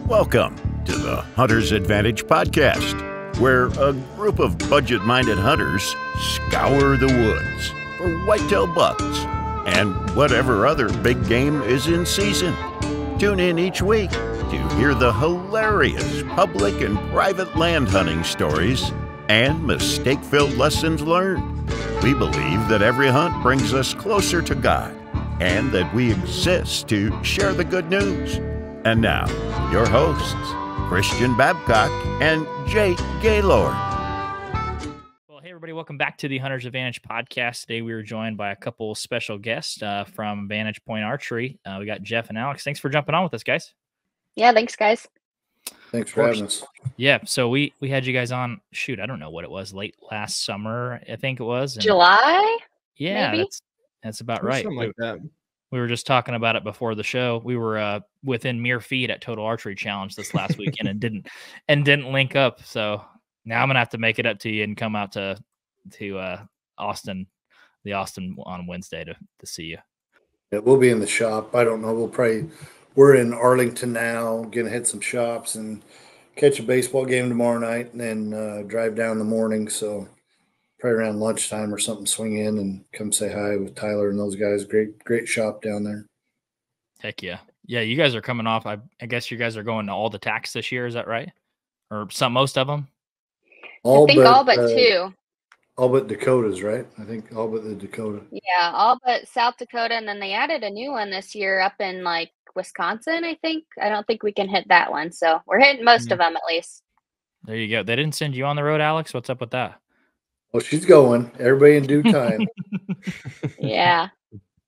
Welcome to the Hunter's Advantage podcast, where a group of budget-minded hunters scour the woods for whitetail bucks and whatever other big game is in season. Tune in each week to hear the hilarious public and private land hunting stories and mistake-filled lessons learned. We believe that every hunt brings us closer to God and that we exist to share the good news. And now, your hosts, Christian Babcock and Jake Gaylord. Well, hey, everybody. Welcome back to the Hunter's Advantage podcast. Today, we were joined by a couple special guests from Vantage Point Archery. We got Jeff and Alex. Thanks for jumping on with us, guys. Yeah, thanks, guys. Thanks for having us. Yeah, so we had you guys on, I don't know what it was, late last summer, I think it was. And July? yeah, maybe? that's about right. Something like that. We were just talking about it before the show. We were within mere feet at Total Archery Challenge this last weekend and didn't link up. So now I'm gonna have to make it up to you and come out to Austin on Wednesday to see you. Yeah, we'll be in the shop. I don't know. We're in Arlington now, gonna hit some shops and catch a baseball game tomorrow night, and then drive down in the morning. So probably around lunchtime or something, swing in and come say hi with Tyler and those guys. Great shop down there. Heck yeah. Yeah, you guys are coming off. I guess you guys are going to all the tacks this year. Is that right? Or most of them? I think all but two. All but Dakotas, right? I think all but the Dakota. Yeah, all but South Dakota. And then they added a new one this year up in like Wisconsin, I think. I don't think we can hit that one. So we're hitting most of them at least. There you go. They didn't send you on the road, Alex? What's up with that? Well, she's going. Everybody in due time. Yeah.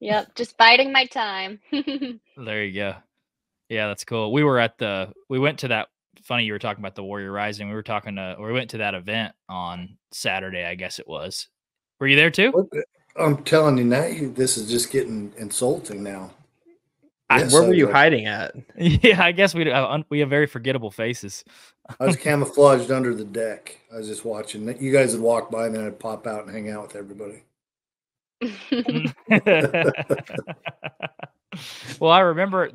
Yep. Just biding my time. There you go. Yeah, that's cool. We went to that. Funny you were talking about the Warrior Rising. We went to that event on Saturday, I guess it was. Were you there too? I'm telling you now, this is just getting insulting now. Yes, where were you hiding at? Yeah, I guess we have very forgettable faces. I was camouflaged under the deck. I was just watching. You guys would walk by, and then I'd pop out and hang out with everybody. Well, I remember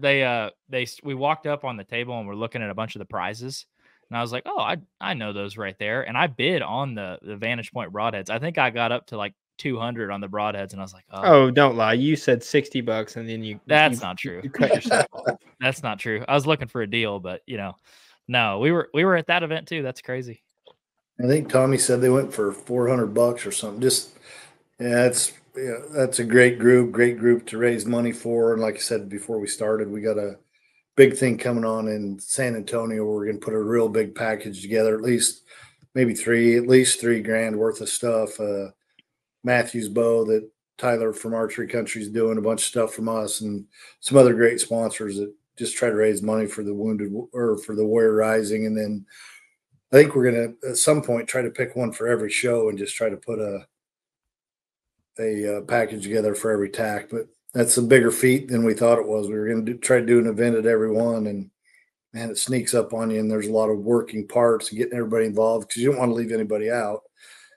we walked up on the table and we're looking at a bunch of the prizes, and I was like, oh, I know those right there, and I bid on the Vantage Point Broadheads. I think I got up to like 200 on the Broadheads, and I was like, oh, don't lie, you said $60 and then that's not true. You cut yourself off. That's not true. I was looking for a deal, but no, we were at that event too. That's crazy. I think Tommy said they went for $400 or something. That's a great group to raise money for. And like I said before we started, we got a big thing coming on in San Antonio where we're going to put a real big package together, at least $3,000 worth of stuff. Matthew's bow that Tyler from Archery Country is doing, a bunch of stuff from us, and some other great sponsors that just try to raise money for the wounded or for the Warrior Rising. And then I think we're going to at some point try to pick one for every show and just try to put a package together for every tack. But that's a bigger feat than we thought it was. We were going to try to do an event at every one, and man, it sneaks up on you, and there's a lot of working parts and getting everybody involved because you don't want to leave anybody out.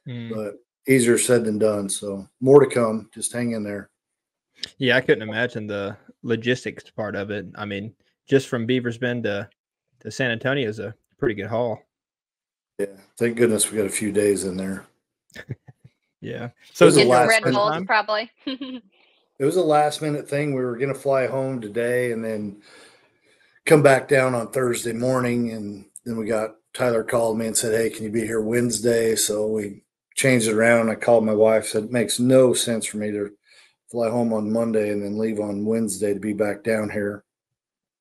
But easier said than done. So more to come. Just hang in there. Yeah, I couldn't imagine the logistics part of it. I mean, just from Beaver's Bend to San Antonio is a pretty good haul. Yeah, thank goodness we got a few days in there. Yeah. So get the Red Bulls probably. It was a last minute thing. We were going to fly home today and then come back down on Thursday morning. And then we got Tyler called me and said, hey, can you be here Wednesday? So we changed it around. I called my wife, said it makes no sense for me to fly home on Monday and then leave on Wednesday to be back down here.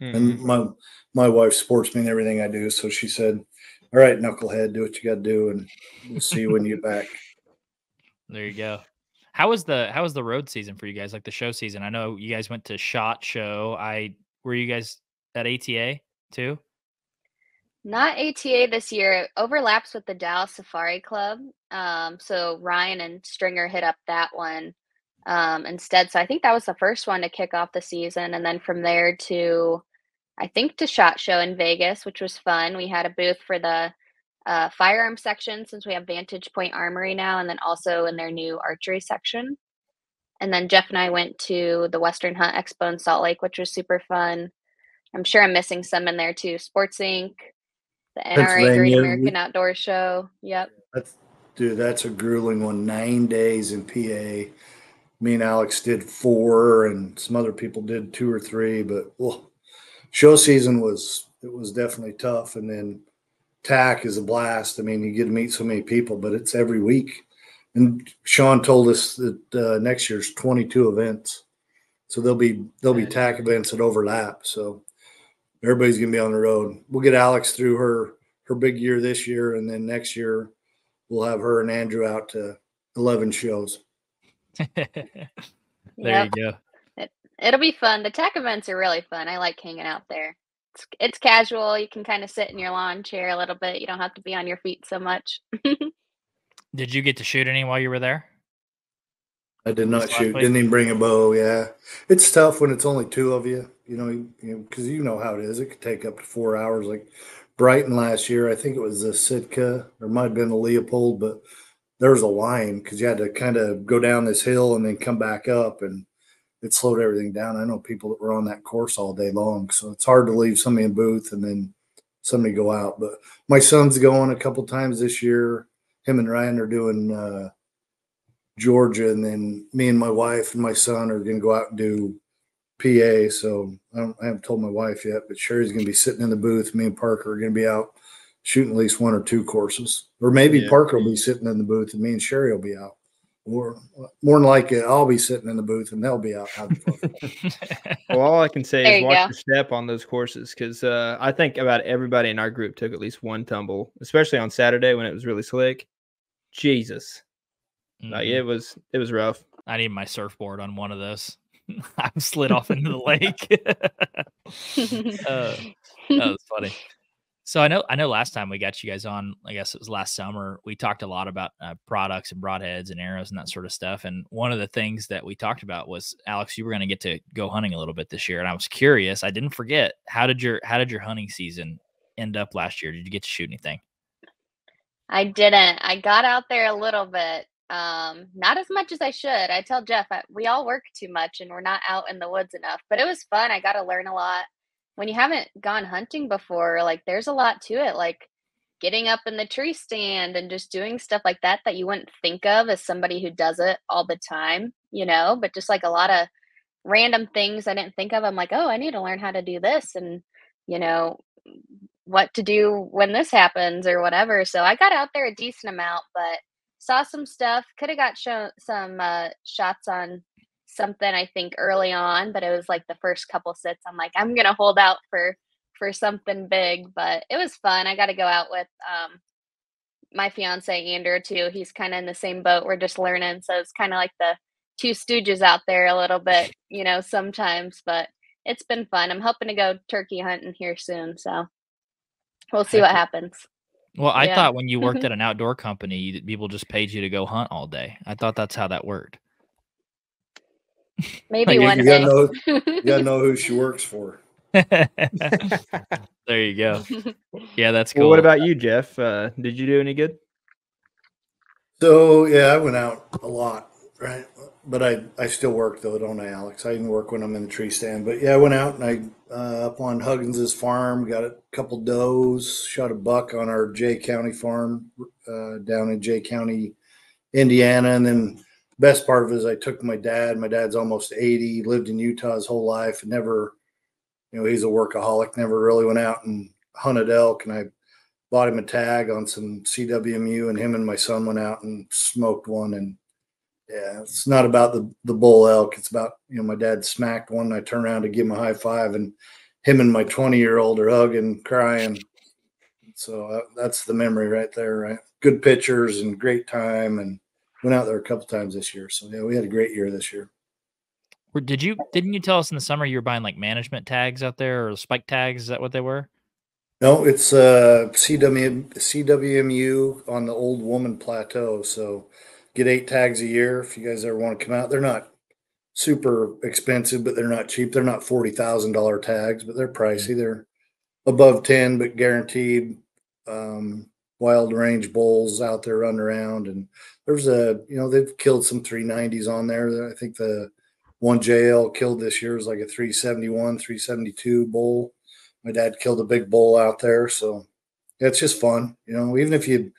And my wife supports me in everything I do. So she said, all right, knucklehead, do what you got to do, and we'll see you when you get back. There you go. How was the road season for you guys? Like the show season? I know you guys went to SHOT Show. Were you guys at ATA too? Not ATA this year. It overlaps with the Dallas Safari Club. So Ryan and Stringer hit up that one instead. So I think that was the first one to kick off the season. And then from there to SHOT Show in Vegas, which was fun. We had a booth for the firearm section since we have Vantage Point Armory now, and then also in their new archery section. And then Jeff and I went to the Western Hunt Expo in Salt Lake, which was super fun. I'm sure I'm missing some in there too. Sports Inc., the NRA Great Pennsylvania. American Outdoor Show. Yep. That's a grueling one. 9 days in PA. Me and Alex did 4, and some other people did 2 or 3. But show season was definitely tough. And then TAC is a blast. I mean, you get to meet so many people, but it's every week. And Sean told us that next year's 22 events, so there'll be TAC events that overlap. So everybody's gonna be on the road. We'll get Alex through her big year this year, and then next year we'll have her and Andrew out to 11 shows. There you go. It'll be fun. The tech events are really fun. I like hanging out there. It's casual. You can kind of sit in your lawn chair a little bit. You don't have to be on your feet so much. Did you get to shoot any while you were there? I did not shoot. Didn't even bring a bow. Yeah, it's tough when it's only 2 of you. Because you know how it is. It could take up to 4 hours. Like Brighton last year, I think it was the Sitka, or might have been the Leopold, but there was a line because you had to kind of go down this hill and then come back up, and it slowed everything down. I know people that were on that course all day long, so it's hard to leave somebody in booth and then somebody go out. But my son's going a couple times this year. Him and Ryan are doing Georgia, and then me and my wife and my son are going to go out and do PA. So I haven't told my wife yet, but Sherry's going to be sitting in the booth. Me and Parker are going to be out shooting at least 1 or 2 courses, or maybe Parker will be sitting in the booth and me and Sherry will be out. Or more than likely, I'll be sitting in the booth and they'll be out. Well, all I can say is watch go. your step on those courses, because I think about everybody in our group took at least 1 tumble, especially on Saturday when it was really slick. Jesus, like it was rough. I need my surfboard on one of those. I slid off into the lake. That was funny. So I know last time we got you guys on, I guess it was last summer, we talked a lot about products and broadheads and arrows and that sort of stuff. And one of the things that we talked about was, Alex, you were going to get to go hunting a little bit this year. And I was curious, I didn't forget, how did your hunting season end up last year? Did you get to shoot anything? I didn't. I got out there a little bit. Not as much as I should. I tell Jeff, we all work too much and we're not out in the woods enough, but it was fun. I got to learn a lot. When you haven't gone hunting before, like there's a lot to it, like getting up in the tree stand and just doing stuff like that you wouldn't think of as somebody who does it all the time, but just like a lot of random things I didn't think of. I'm like, oh, I need to learn how to do this and, what to do when this happens or whatever. So I got out there a decent amount, but saw some stuff. Could have got some shots on something, I think, early on, but it was like the first couple sits. I'm like, I'm gonna hold out for something big, but it was fun. I got to go out with my fiance Andrew too. He's kind of in the same boat. We're just learning, so it's kind of like the 2 stooges out there a little bit, sometimes. But it's been fun. I'm hoping to go turkey hunting here soon, so we'll see what happens. Well, I thought when you worked at an outdoor company, people just paid you to go hunt all day. I thought that's how that worked. Maybe one day. You gotta know who she works for. There you go. Yeah, that's cool. Well, what about you, Jeff? Did you do any good? So yeah, I went out a lot, right? But I still work though, don't I, Alex? I didn't work when I'm in the tree stand. But yeah, I went out and I up on Huggins's farm, got a couple does, shot a buck on our Jay County farm down in Jay County, Indiana, and then best part of it is I took my dad. My dad's almost 80, lived in Utah his whole life, and never, he's a workaholic, never really went out and hunted elk. And I bought him a tag on some CWMU, and him and my son went out and smoked one. And yeah, it's not about the bull elk. It's about, my dad smacked one, and I turned around to give him a high five, and him and my 20-year-old are hugging, crying. So that's the memory right there, right? Good pictures and great time, and went out there a couple times this year. So yeah, we had a great year this year. Didn't you tell us in the summer you were buying like management tags out there, or spike tags? Is that what they were? No, it's CWMU on the Old Woman Plateau. So get 8 tags a year if you guys ever want to come out. They're not super expensive, but they're not cheap. They're not $40,000 tags, but they're pricey. Mm-hmm. They're above 10, but guaranteed. Wild range bulls out there running around, and there's they've killed some 390s on there. I think the one JL killed this year is like a 371, 372 bull. My dad killed a big bull out there, so it's just fun. Even if you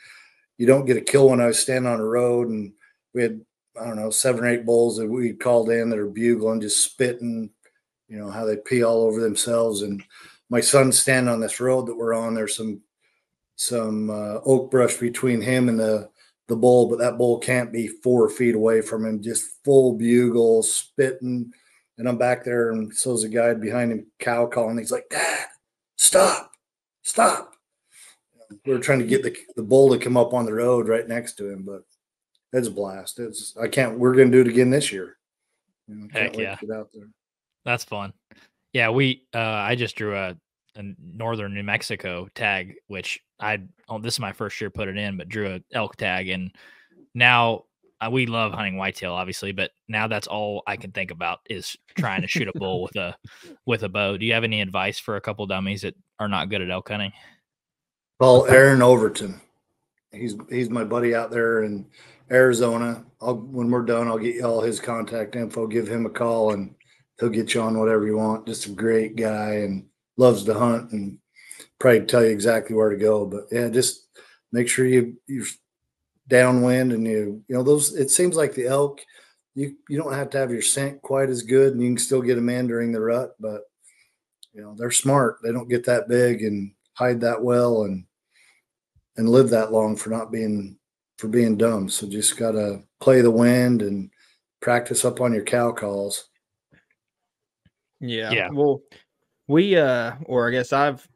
don't get a kill. When I was standing on the road and we had, I don't know, 7 or 8 bulls that we called in that are bugling, just spitting, how they pee all over themselves. And my son's standing on this road that we're on. There's some oak brush between him and the bull, but that bull can't be 4 feet away from him, just full bugle, spitting. And I'm back there, and so's a guy behind him cow calling. He's like, "Dad, stop. We were trying to get the bull to come up on the road right next to him, but it's a blast. We're going to do it again this year. Heck yeah. To get out there. That's fun. Yeah. I just drew a northern New Mexico tag, which this is my first year put it in, but drew a elk tag. And now we love hunting whitetail, obviously, but now that's all I can think about is trying to shoot a bull with a bow. Do you have any advice for a couple dummies that are not good at elk hunting? Call Aaron Overton. He's my buddy out there in Arizona. When we're done, I'll get you all his contact info. Give him a call, and he'll get you on whatever you want. Just a great guy and loves to hunt, and probably tell you exactly where to go. But yeah, just make sure you're downwind, and those. It seems like the elk, you don't have to have your scent quite as good, and you can still get them in during the rut. But they're smart. They don't get that big and hide that well and live that long for being dumb. So just gotta play the wind and practice up on your cow calls. Yeah. Well, or I guess I've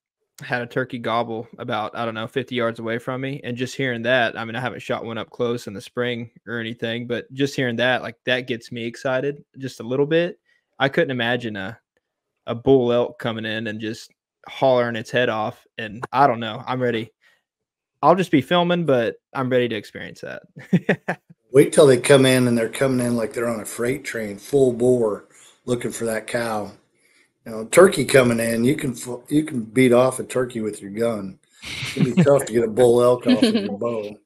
had a turkey gobble about, 50 yards away from me. And just hearing that, I haven't shot one up close in the spring or anything, but just hearing that, like, that gets me excited just a little bit. I couldn't imagine a bull elk coming in and just hollering its head off. And I don't know, I'm ready. I'll just be filming, but I'm ready to experience that. Wait till they come in, and they're coming in like they're on a freight train, full bore, looking for that cow. Turkey coming in, you can beat off a turkey with your gun. It's gonna be tough to get a bull elk off with your bow.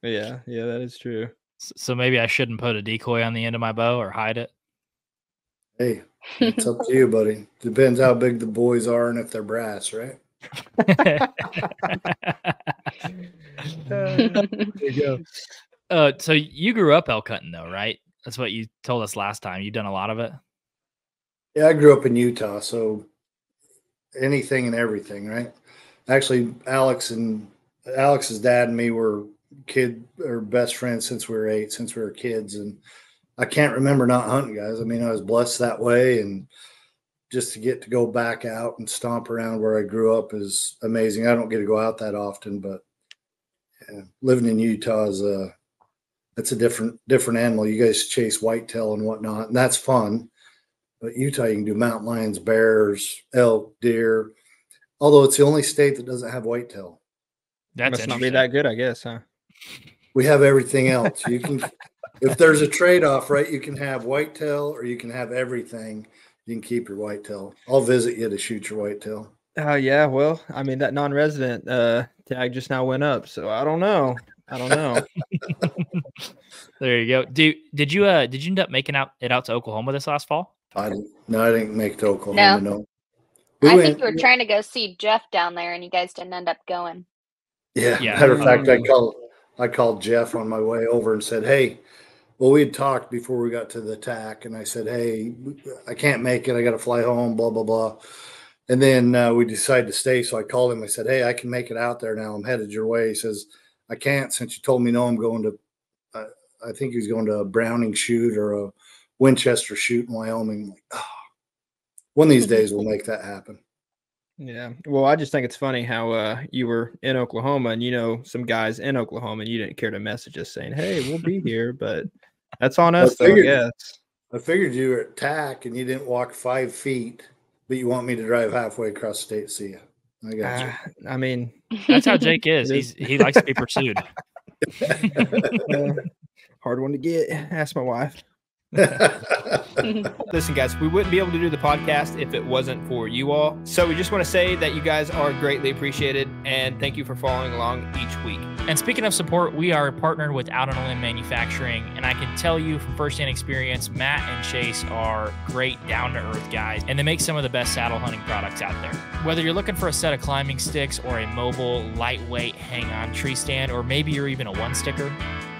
Yeah, that is true. So maybe I shouldn't put a decoy on the end of my bow or hide it. Hey, it's up to you, buddy. Depends how big the boys are and if they're brass, right? There you go. So you grew up elk hunting, though, right? That's what you told us last time. You've done a lot of it. Yeah, I grew up in Utah, so anything and everything, right? Actually, Alex's dad and me were best friends since we were kids, and I can't remember not hunting, guys. I was blessed that way, and just to get to go back out and stomp around where I grew up is amazing. I don't get to go out that often, but living in Utah that's a different animal. You guys chase whitetail and whatnot, and that's fun. But Utah, you can do mountain lions, bears, elk, deer. Although it's the only state that doesn't have whitetail. That must not be that good, I guess, huh? We have everything else. You can, if there's a trade-off, right? You can have whitetail, or you can have everything. You can keep your whitetail. I'll visit you to shoot your whitetail. Yeah. Well, that non-resident tag just now went up, so I don't know. There you go. Did you end up making it out to Oklahoma this last fall? I didn't make it to Oklahoma. No. I think you were trying to go see Jeff down there, and you guys didn't end up going. Yeah. Matter of fact, I called Jeff on my way over and said, "Hey." Well, we had talked before we got to the TAC, and I said, "Hey, I can't make it. I got to fly home, blah, blah, blah." And then we decided to stay. So I called him. I said, "Hey, I can make it out there now. I'm headed your way." He says, "I can't since you told me no. I'm going to, I think he's going to a Browning shoot or a Winchester shoot in Wyoming." I'm like, oh, one of these days we'll make that happen. Yeah. Well, I just think it's funny how you were in Oklahoma and some guys in Oklahoma, and you didn't care to message us saying, "Hey, we'll be here," but that's on us, though, I guess. I figured you were at TAC and you didn't walk 5 feet, but you want me to drive halfway across the state to see you. I got you. That's how Jake is. He likes to be pursued. Hard one to get. Ask my wife. Listen, guys, we wouldn't be able to do the podcast if it wasn't for you all. So we just want to say that you guys are greatly appreciated, and thank you for following along each week. And speaking of support, we are partnered with Out on a Limb Manufacturing, and I can tell you from firsthand experience, Matt and Chase are great, down-to-earth guys, and they make some of the best saddle hunting products out there. Whether you're looking for a set of climbing sticks or a mobile, lightweight, hang-on tree stand, or maybe you're even a one-sticker.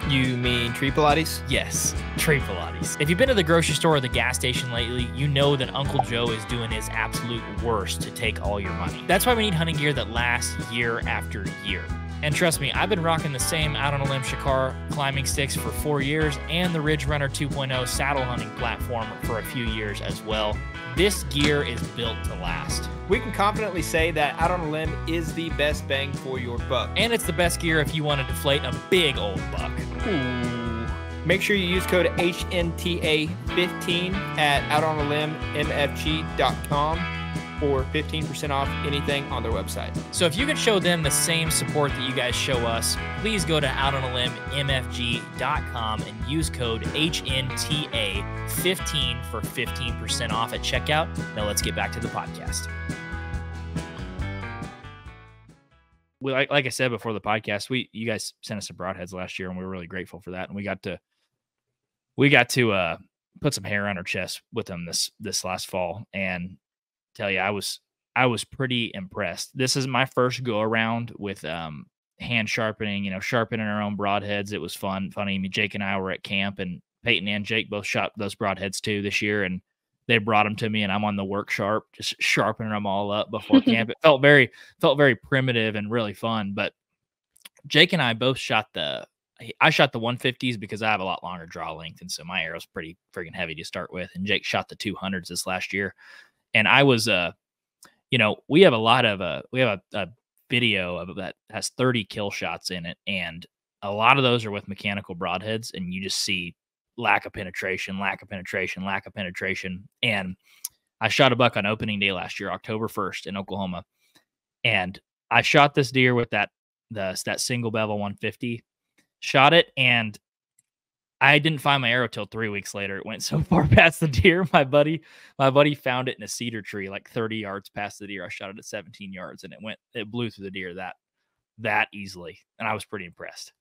You mean tree Pilates? Yes, tree Pilates. If you've been to the grocery store or the gas station lately, you know that Uncle Joe is doing his absolute worst to take all your money. That's why we need hunting gear that lasts year after year. And trust me, I've been rocking the same Out on a Limb Shakar climbing sticks for 4 years and the Ridge Runner 2.0 saddle hunting platform for a few years as well. This gear is built to last. We can confidently say that Out on a Limb is the best bang for your buck. And it's the best gear if you want to deflate a big old buck. Ooh. Make sure you use code HNTA15 at outonalimbmfg.com for 15% off anything on their website. So if you can show them the same support that you guys show us, please go to outonalimbmfg.com and use code HNTA15 for 15% off at checkout. Now let's get back to the podcast. We, like I said before the podcast, you guys sent us some broadheads last year, and we were really grateful for that. And we got to put some hair on our chest with them this last fall, and tell you, I was pretty impressed. This is my first go around with hand sharpening, sharpening our own broadheads. It was funny. I mean, Jake and I were at camp, and Peyton and Jake both shot those broadheads too this year, and they brought them to me, and I'm on the work sharp, just sharpening them all up before camp. It felt very primitive and really fun. But Jake and I both I shot the 150s because I have a lot longer draw length, and so my arrow's pretty friggin' heavy to start with. And Jake shot the 200s this last year. And I was, we have a video of that has 30 kill shots in it. And a lot of those are with mechanical broadheads. And you just see lack of penetration. And I shot a buck on opening day last year, October 1st in Oklahoma. And I shot this deer with that single bevel 150, shot it, and I didn't find my arrow till 3 weeks later. It went so far past the deer. My buddy found it in a cedar tree, like 30 yards past the deer. I shot it at 17 yards, and it blew through the deer that easily. And I was pretty impressed.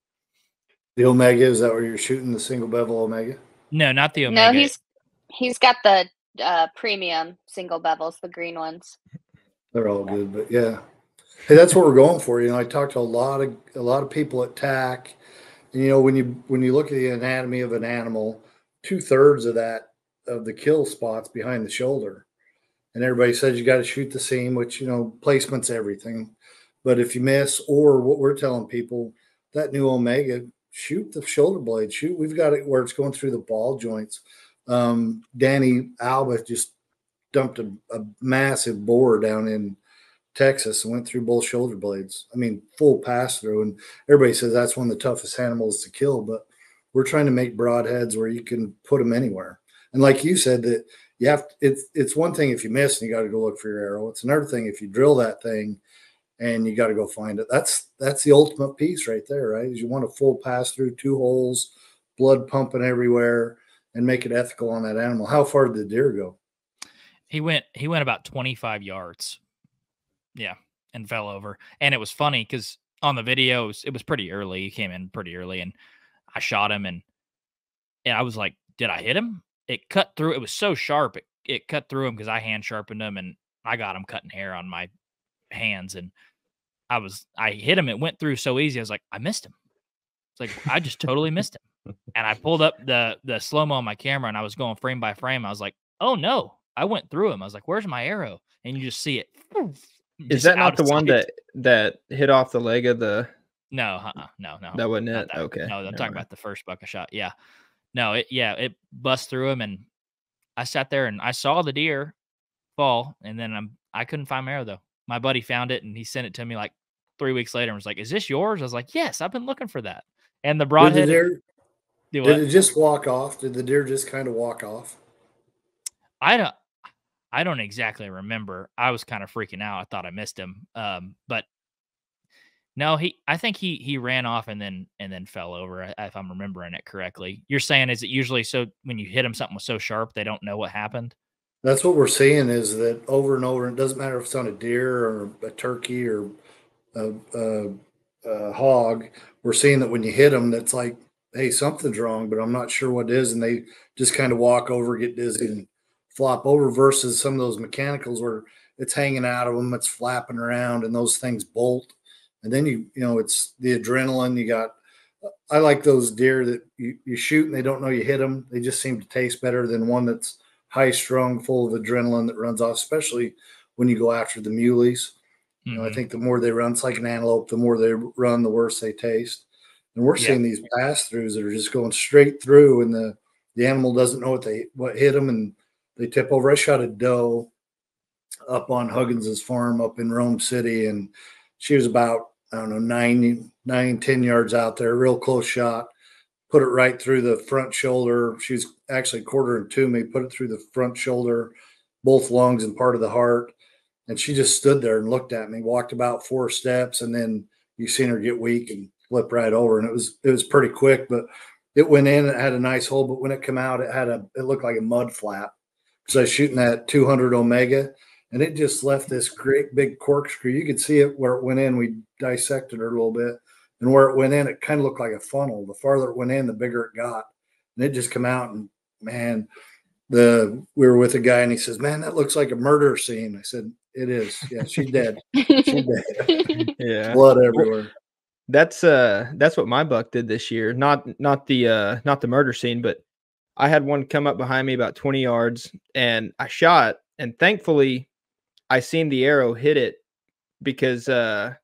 The Omega, is that where you're shooting, the single bevel Omega? No, not the Omega. No, he's got the premium single bevels, the green ones. They're all good, but yeah. Hey, that's what we're going for. I talked to a lot of people at TAC. And, when you look at the anatomy of an animal, 2/3 of the kill spots behind the shoulder. And everybody says you got to shoot the seam, which, placement's everything. But if you miss, or what we're telling people, that new Omega, shoot the shoulder blade. We've got it where it's going through the ball joints. Danny Alba just dumped a massive boar down in Texas and went through both shoulder blades. I mean, full pass through. And everybody says that's one of the toughest animals to kill, but we're trying to make broadheads where you can put them anywhere. And like you said, that it's one thing if you miss and you got to go look for your arrow. It's another thing if you drill that thing and you got to go find it. That's the ultimate piece right there, right? Is you want a full pass through, 2 holes, blood pumping everywhere, and make it ethical on that animal. How far did the deer go? He went about 25 yards. Yeah, and fell over. And it was funny because on the video, it was pretty early. He came in pretty early, and I shot him, and I was like, did I hit him? It cut through. It was so sharp. It cut through him because I hand sharpened him, and I got him cutting hair on my hands, and I hit him. It went through so easy. I was like, I missed him. It's like, I just totally missed him. And I pulled up the slow-mo on my camera, and I was going frame by frame. I was like, oh no, I went through him. I was like, where's my arrow? And you just see it. Is that not the one that hit off the leg of the? No. That wasn't it. That. Okay. No, I'm talking about the first buck I shot. Yeah. No, it bust through him, and I sat there and I saw the deer fall, and then I couldn't find my arrow though. My buddy found it, and he sent it to me like 3 weeks later and was like, "Is this yours?" I was like, "Yes, I've been looking for that." And the broadhead. Did it just walk off? Did the deer just kind of walk off? I don't exactly remember. I was kind of freaking out. I thought I missed him. But no, I think he ran off and then fell over, if I'm remembering it correctly. You're saying, is it usually so when you hit them, something was so sharp they don't know what happened? That's what we're seeing, is that over and over. It doesn't matter if it's on a deer or a turkey or a hog, we're seeing that when you hit them, that's like, hey, something's wrong, but I'm not sure what it is. And they just kind of walk over, get dizzy, and flop over, versus some of those mechanicals where it's hanging out of them, it's flapping around, and those things bolt. And then it's the adrenaline. I like those deer that you shoot and they don't know you hit them. They just seem to taste better than one that's high strung, full of adrenaline that runs off, especially when you go after the muleys. I think the more they run, it's like an antelope, the more they run, the worse they taste. And we're seeing these pass throughs that are just going straight through, and the animal doesn't know what hit them, and they tip over. I shot a doe up on Huggins's farm up in Rome City, and she was about, I don't know, 10 yards out there, real close shot. Put it right through the front shoulder. She was actually quartering to me, put it through the front shoulder, both lungs and part of the heart. And she just stood there and looked at me, walked about 4 steps, and then you seen her get weak and flip right over. And it was pretty quick, but it went in, it had a nice hole, but when it came out, it looked like a mud flap. Because I was shooting that 200 Omega, and it just left this great big corkscrew. You could see it where it went in. We dissected her a little bit, and where it went in, it kind of looked like a funnel. The farther it went in, the bigger it got. And it just come out, and man, we were with a guy, and he says, "Man, that looks like a murder scene." I said, "It is. Yeah, she's dead. She's dead. Yeah. Blood everywhere." That's what my buck did this year. Not the murder scene, but I had one come up behind me about 20 yards, and I shot, and thankfully I seen the arrow hit it, because the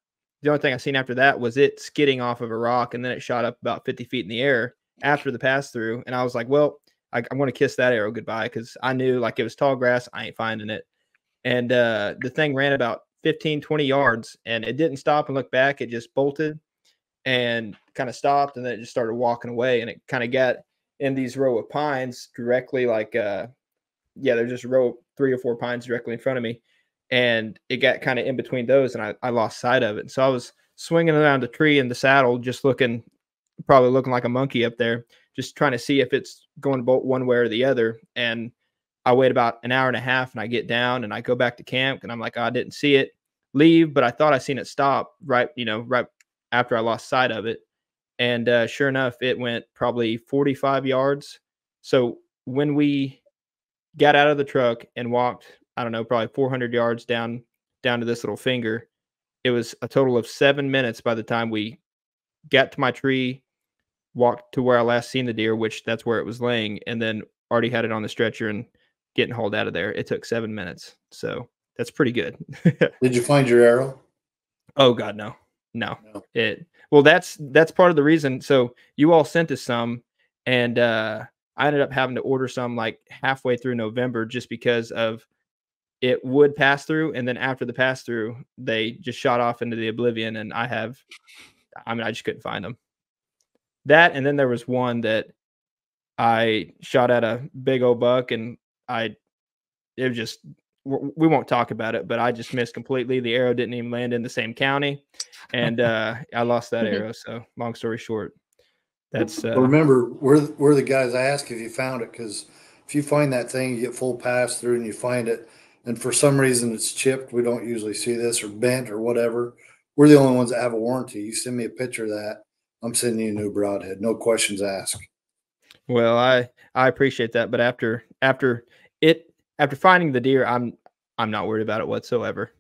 only thing I seen after that was it skidding off of a rock, and then it shot up about 50 feet in the air after the pass through. And I was like, well, I'm going to kiss that arrow goodbye, because I knew, like, it was tall grass. I ain't finding it. And the thing ran about 15, 20 yards, and it didn't stop and look back. It just bolted and kind of stopped, and then it just started walking away. And it kind of got in these row of pines directly, like, there's just a row of 3 or 4 pines directly in front of me. And it got kind of in between those, and I lost sight of it. And so I was swinging around the tree in the saddle, just probably looking like a monkey up there, just trying to see if it's going to bolt one way or the other. And I wait about an hour and a half, and I get down and I go back to camp, and I'm like, I didn't see it leave, but I thought I seen it stop right after I lost sight of it. And sure enough, it went probably 45 yards. So when we got out of the truck and walked, I don't know, probably 400 yards down to this little finger, it was a total of 7 minutes by the time we got to my tree, walked to where I last seen the deer, which that's where it was laying, and then already had it on the stretcher and getting hauled out of there. It took 7 minutes. So that's pretty good. Did you find your arrow? Oh God, no. That's part of the reason. So you all sent us some, and I ended up having to order some like halfway through November, just because of it would pass through. And then after the pass through, they just shot off into the oblivion. And I just couldn't find them. That, and then there was one that I shot at a big old buck, and we won't talk about it, but I just missed completely. The arrow didn't even land in the same county, and I lost that arrow. So long story short, that's remember, we're the guys I ask if you found it, because if you find that thing, you get full pass through and you find it, and for some reason it's chipped, we don't usually see this, or bent or whatever, we're the only ones that have a warranty. You send me a picture of that, I'm sending you a new broadhead, no questions asked. Well, I appreciate that, but after finding the deer, I'm not worried about it whatsoever.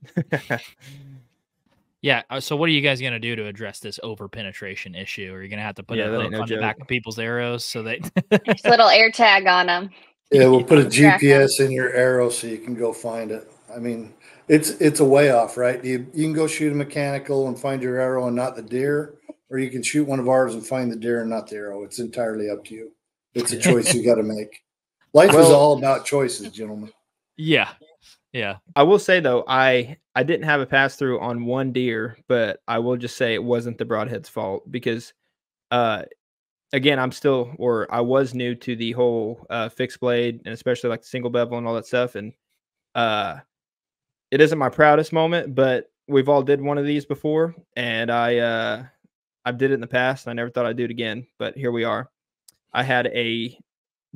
Yeah. So what are you guys going to do to address this over penetration issue? Are you going to have to put a hook on the back of people's arrows so they There's a little air tag on them? Yeah, we'll put a GPS in your arrow so you can go find it. I mean, it's a way off, right? You can go shoot a mechanical and find your arrow and not the deer, or you can shoot one of ours and find the deer and not the arrow. It's entirely up to you. It's a choice you got to make. Life is all about choices, gentlemen. Yeah. Yeah. I will say, though, I didn't have a pass through on one deer, but I will just say it wasn't the Broadhead's fault, because again, I was new to the whole fixed blade, and especially like the single bevel and all that stuff. And it isn't my proudest moment, but we've all did one of these before, and I did it in the past, and I never thought I'd do it again, but here we are. I had a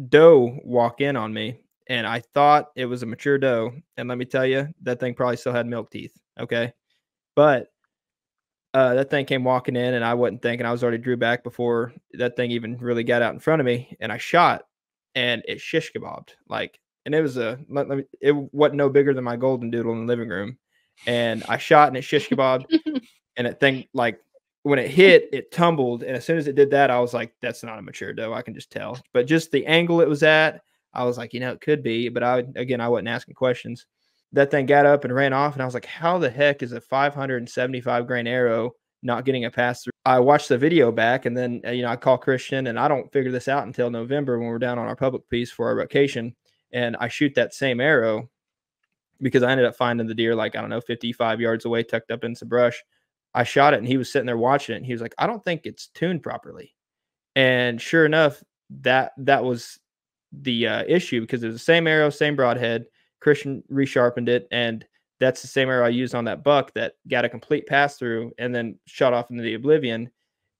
doe walk in on me, and I thought it was a mature doe. And let me tell you, that thing probably still had milk teeth. Okay. But that thing came walking in, and I wasn't thinking. I was already drew back before that thing even really got out in front of me, and I shot, and it shish kebabbed and it was it wasn't no bigger than my golden doodle in the living room, and I shot, and it shish kebabbed, and that thing when it hit, it tumbled, and as soon as it did that, I was like, "That's not a mature doe. I can just tell." But just the angle it was at, I was like, it could be, but I wasn't asking questions. That thing got up and ran off, and I was like, "How the heck is a 575 grain arrow not getting a pass through?" I watched the video back, and then I call Christian, and I don't figure this out until November when we're down on our public piece for our vacation, and I shoot that same arrow because I ended up finding the deer 55 yards away, tucked up in some brush. I shot it, and he was sitting there watching it, and he was like, "I don't think it's tuned properly." And sure enough, that was the issue, because it was the same arrow, same broadhead. Christian resharpened it, and that's the same arrow I used on that buck that got a complete pass through and then shot off into the oblivion.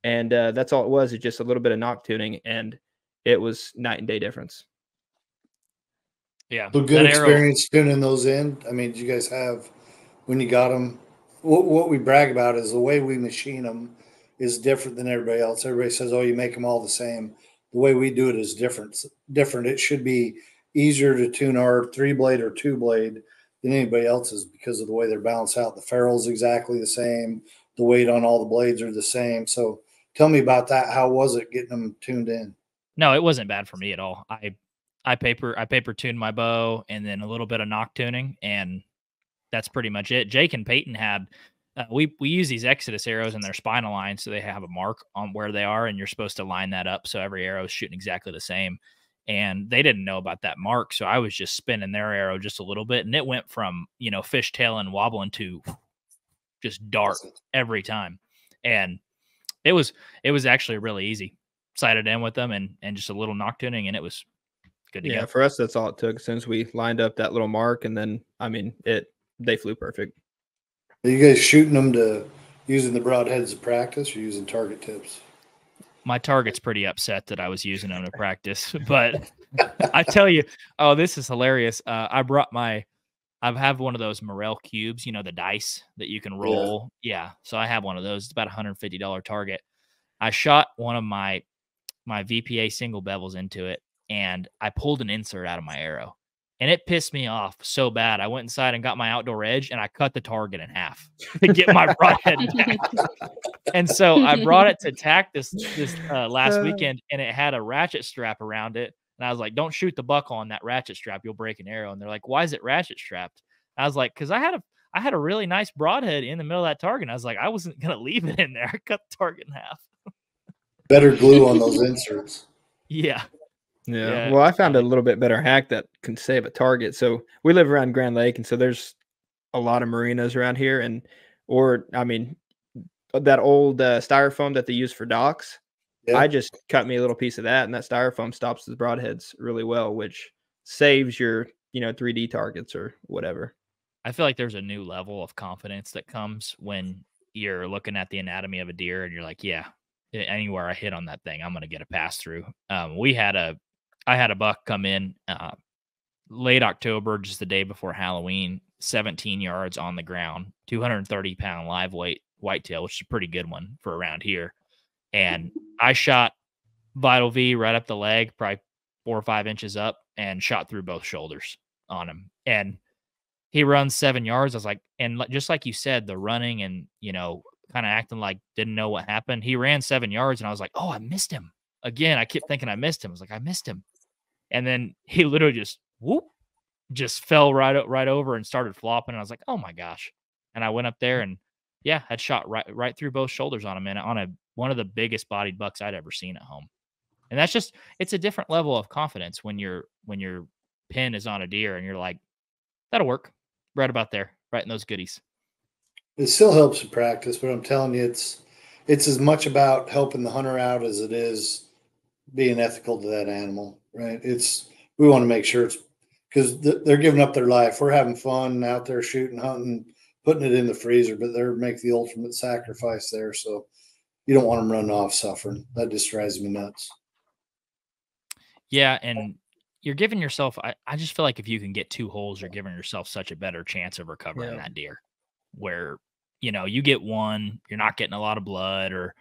And that's all it was. It's just a little bit of knock tuning, and it was night and day difference. Yeah. So good experience tuning those in. I mean, did you guys have, when you got them, what we brag about is the way we machine them is different than everybody else. Everybody says, "Oh, you make them all the same." The way we do it is different. It should be easier to tune our 3-blade or 2-blade than anybody else's because of the way they're balanced out. The ferrule's exactly the same. The weight on all the blades are the same. So tell me about that. How was it getting them tuned in? No, it wasn't bad for me at all. I paper tuned my bow and then a little bit of knock tuning, and that's pretty much it. Jake and Peyton had we use these Exodus arrows in their spinal line, so they have a mark on where they are, and you're supposed to line that up so every arrow is shooting exactly the same. And they didn't know about that mark, so I was just spinning their arrow just a little bit, and it went from fishtail and wobbling to just dart every time. And it was actually really easy. Sighted in with them and just a little knock tuning, and it was good to go. For us, that's all it took. Since we lined up that little mark, and then they flew perfect. Are you guys shooting them to using the broadheads to practice, or using target tips? My target's pretty upset that I was using them to practice, but I tell you, this is hilarious. I have one of those Morel cubes, the dice that you can roll. Yeah. So I have one of those. It's about $150 target. I shot one of my VPA single bevels into it, and I pulled an insert out of my arrow, and it pissed me off so bad. I went inside and got my outdoor edge, and I cut the target in half to get my broadhead down. And so I brought it to tack this last weekend, and it had a ratchet strap around it. And I was like, "Don't shoot the buck on that ratchet strap; you'll break an arrow." And they're like, "Why is it ratchet strapped?" I was like, "Because I had a really nice broadhead in the middle of that target." And I was like, "I wasn't gonna leave it in there. I cut the target in half." Better glue on those inserts. Yeah. Well, I found a little bit better hack that can save a target. So we live around Grand Lake, and so there's a lot of marinas around here, that old styrofoam that they use for docks. Yeah. I just cut me a little piece of that, and that styrofoam stops the broadheads really well, which saves your 3D targets or whatever. I feel like there's a new level of confidence that comes when you're looking at the anatomy of a deer, and you're like, yeah, anywhere I hit on that thing, I'm going to get a pass through. I had a buck come in late October, just the day before Halloween, 17 yards on the ground, 230-pound live weight whitetail, which is a pretty good one for around here. And I shot Vital V right up the leg, probably 4 or 5 inches up, and shot through both shoulders on him. And he runs 7 yards. I was like, and just like you said, the running and, kind of acting like didn't know what happened. He ran 7 yards, and I was like, oh, I missed him. Again, I kept thinking I missed him. I was like, I missed him. And then he literally just fell right over and started flopping. And I was like, oh my gosh. And I went up there and had shot right through both shoulders on him, and on one of the biggest bodied bucks I'd ever seen at home. And that's just, it's a different level of confidence when your pin is on a deer and you're like, that'll work right about there, right in those goodies. It still helps in practice, but I'm telling you, it's as much about helping the hunter out as it is being ethical to that animal, right? We want to make sure it's, because they're giving up their life. We're having fun out there shooting, hunting, putting it in the freezer, but they're making the ultimate sacrifice there. So you don't want them running off suffering. That just drives me nuts. Yeah, and you're giving yourself, I just feel like if you can get 2 holes, you're giving yourself such a better chance of recovering that deer, where you know, you get one, you're not getting a lot of blood, or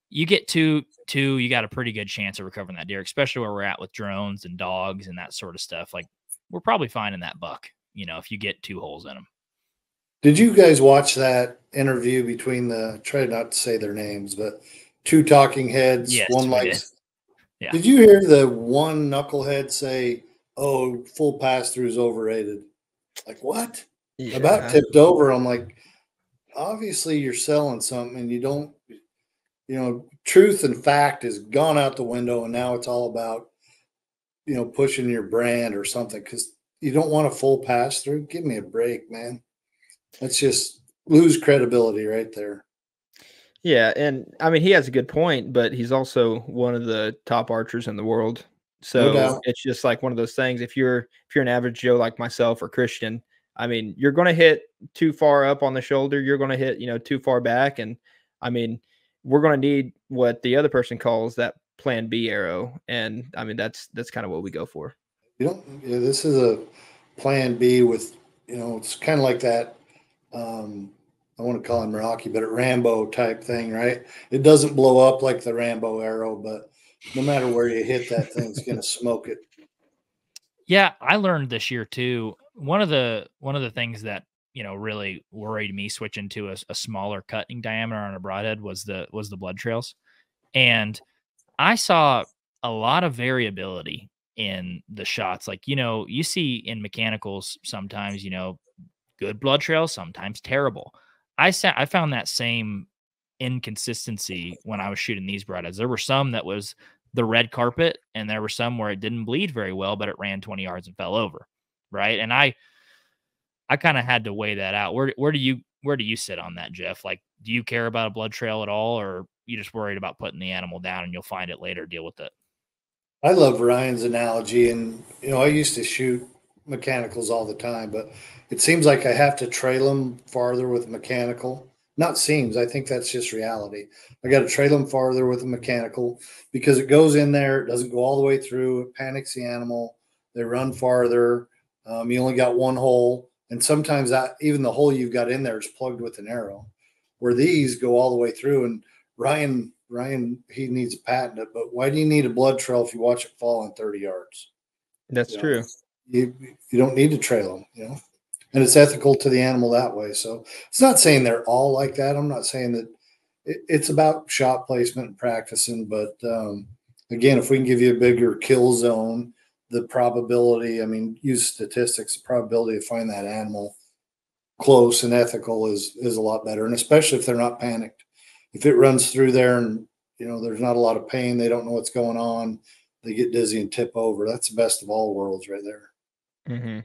you get two, you got a pretty good chance of recovering that deer, especially where we're at with drones and dogs and that sort of stuff. Like, we're probably finding that buck, you know, if you get 2 holes in them. Did you guys watch that interview between try not to say their names, but 2 talking heads? Yes, one we like, did. Yeah. Did you hear the one knucklehead say, "Oh, full pass through is overrated"? Like, what? Yeah. About tipped over. I'm like, obviously you're selling something and you don't, truth and fact has gone out the window, and now it's all about, pushing your brand or something, because you don't want a full pass through. Give me a break, man. That's just lose credibility right there. Yeah, and I mean, he has a good point, but he's also one of the top archers in the world. No So doubt. it's just like one of those things. If you're an average Joe like myself or Christian, I mean, you're going to hit too far up on the shoulder. You're going to hit, too far back, and I mean, we're going to need what the other person calls that plan B arrow, and I mean, that's kind of what we go for. This is a plan B with, it's kind of like that. I want to call him Rocky, but a Rambo type thing, right? It doesn't blow up like the Rambo arrow, but no matter where you hit, that thing's going to smoke it. Yeah, I learned this year too. One of the things that, you know, really worried me switching to a smaller cutting diameter on a broadhead was the blood trails. And I saw a lot of variability in the shots. Like, you know, you see in mechanicals sometimes, you know, good blood trails, sometimes terrible. I found that same inconsistency when I was shooting these broadheads. There were some that was the red carpet, and there were some where it didn't bleed very well, but it ran 20 yards and fell over. Right. And I kind of had to weigh that out. Where do you sit on that, Jeff? Like, do you care about a blood trail at all, or you just worried about putting the animal down and you'll find it later, deal with it? I love Ryan's analogy, and I used to shoot mechanicals all the time, but it seems like I have to trail them farther with mechanical. Not seems, I think that's just reality. I got to trail them farther with a mechanical because it goes in there, it doesn't go all the way through, it panics the animal, they run farther. You only got one hole, and sometimes that even the hole you've got in there is plugged with an arrow. Where these go all the way through, and Ryan, he needs to patent it, but why do you need a blood trail if you watch it fall in 30 yards? That's true. You don't need to trail them, and it's ethical to the animal that way. So it's not saying they're all like that. I'm not saying that it's about shot placement and practicing, but again, if we can give you a bigger kill zone, the probability, I mean, use statistics, the probability to find that animal close and ethical is a lot better. And especially if they're not panicked. If it runs through there and, there's not a lot of pain, they don't know what's going on, they get dizzy and tip over. That's the best of all worlds right there. Mm-hmm.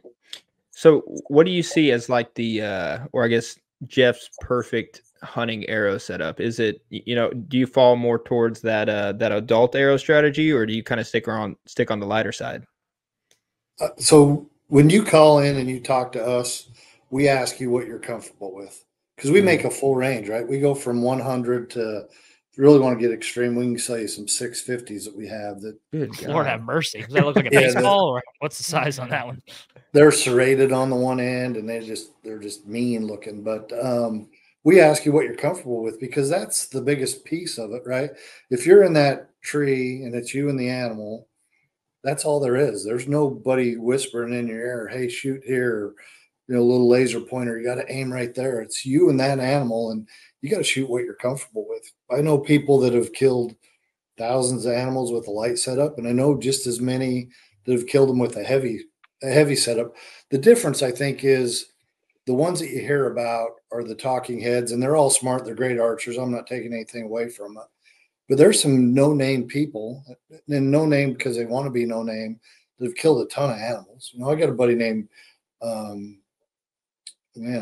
So what do you see as like the, or I guess Jeff's perfect hunting arrow setup? Is it, do you fall more towards that, that adult arrow strategy, or do you kind of stick on the lighter side? So when you call in and you talk to us, we ask you what you're comfortable with, because we make a full range, right? We go from 100 to, if you really want to get extreme, we can sell you some 650s that we have that. Good God. Lord have mercy. Does that look like a baseball, or what's the size on that one? They're serrated on the one end, and they're just mean looking. But we ask you what you're comfortable with, because that's the biggest piece of it, right? If you're in that tree and it's you and the animal, that's all there is. There's nobody whispering in your ear, "Hey, shoot here," a little laser pointer. You got to aim right there. It's you and that animal, and you got to shoot what you're comfortable with. I know people that have killed thousands of animals with a light setup, and I know just as many that have killed them with a heavy setup. The difference, I think, is the ones that you hear about are the talking heads, and they're all smart. They're great archers. I'm not taking anything away from it. But there's some no-name people, and no name because they want to be no name, that have killed a ton of animals. I got a buddy named, I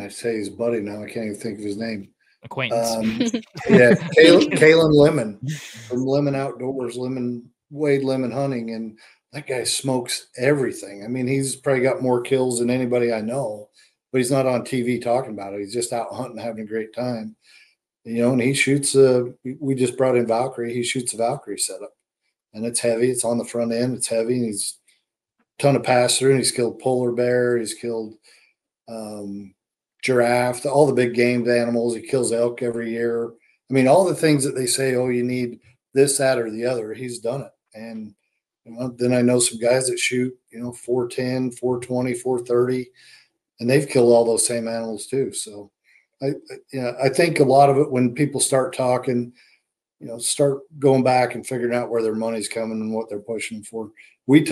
say his buddy now. I can't even think of his name. Acquaintance. Yeah, Kalen Lemon from Lemon Outdoors, Wade Lemon Hunting, and that guy smokes everything. I mean, he's probably got more kills than anybody I know, but he's not on TV talking about it. He's just out hunting, having a great time. And he shoots we just brought in Valkyrie. He shoots a Valkyrie setup, and it's heavy. It's on the front end. It's heavy, and he's a ton of pass through, and he's killed polar bear. He's killed giraffe, all the big game animals. He kills elk every year. I mean, all the things that they say, oh, you need this, that, or the other, he's done it. And then I know some guys that shoot, 410, 420, 430, and they've killed all those same animals too. So I think a lot of it, when people start talking, start going back and figuring out where their money's coming and what they're pushing for. We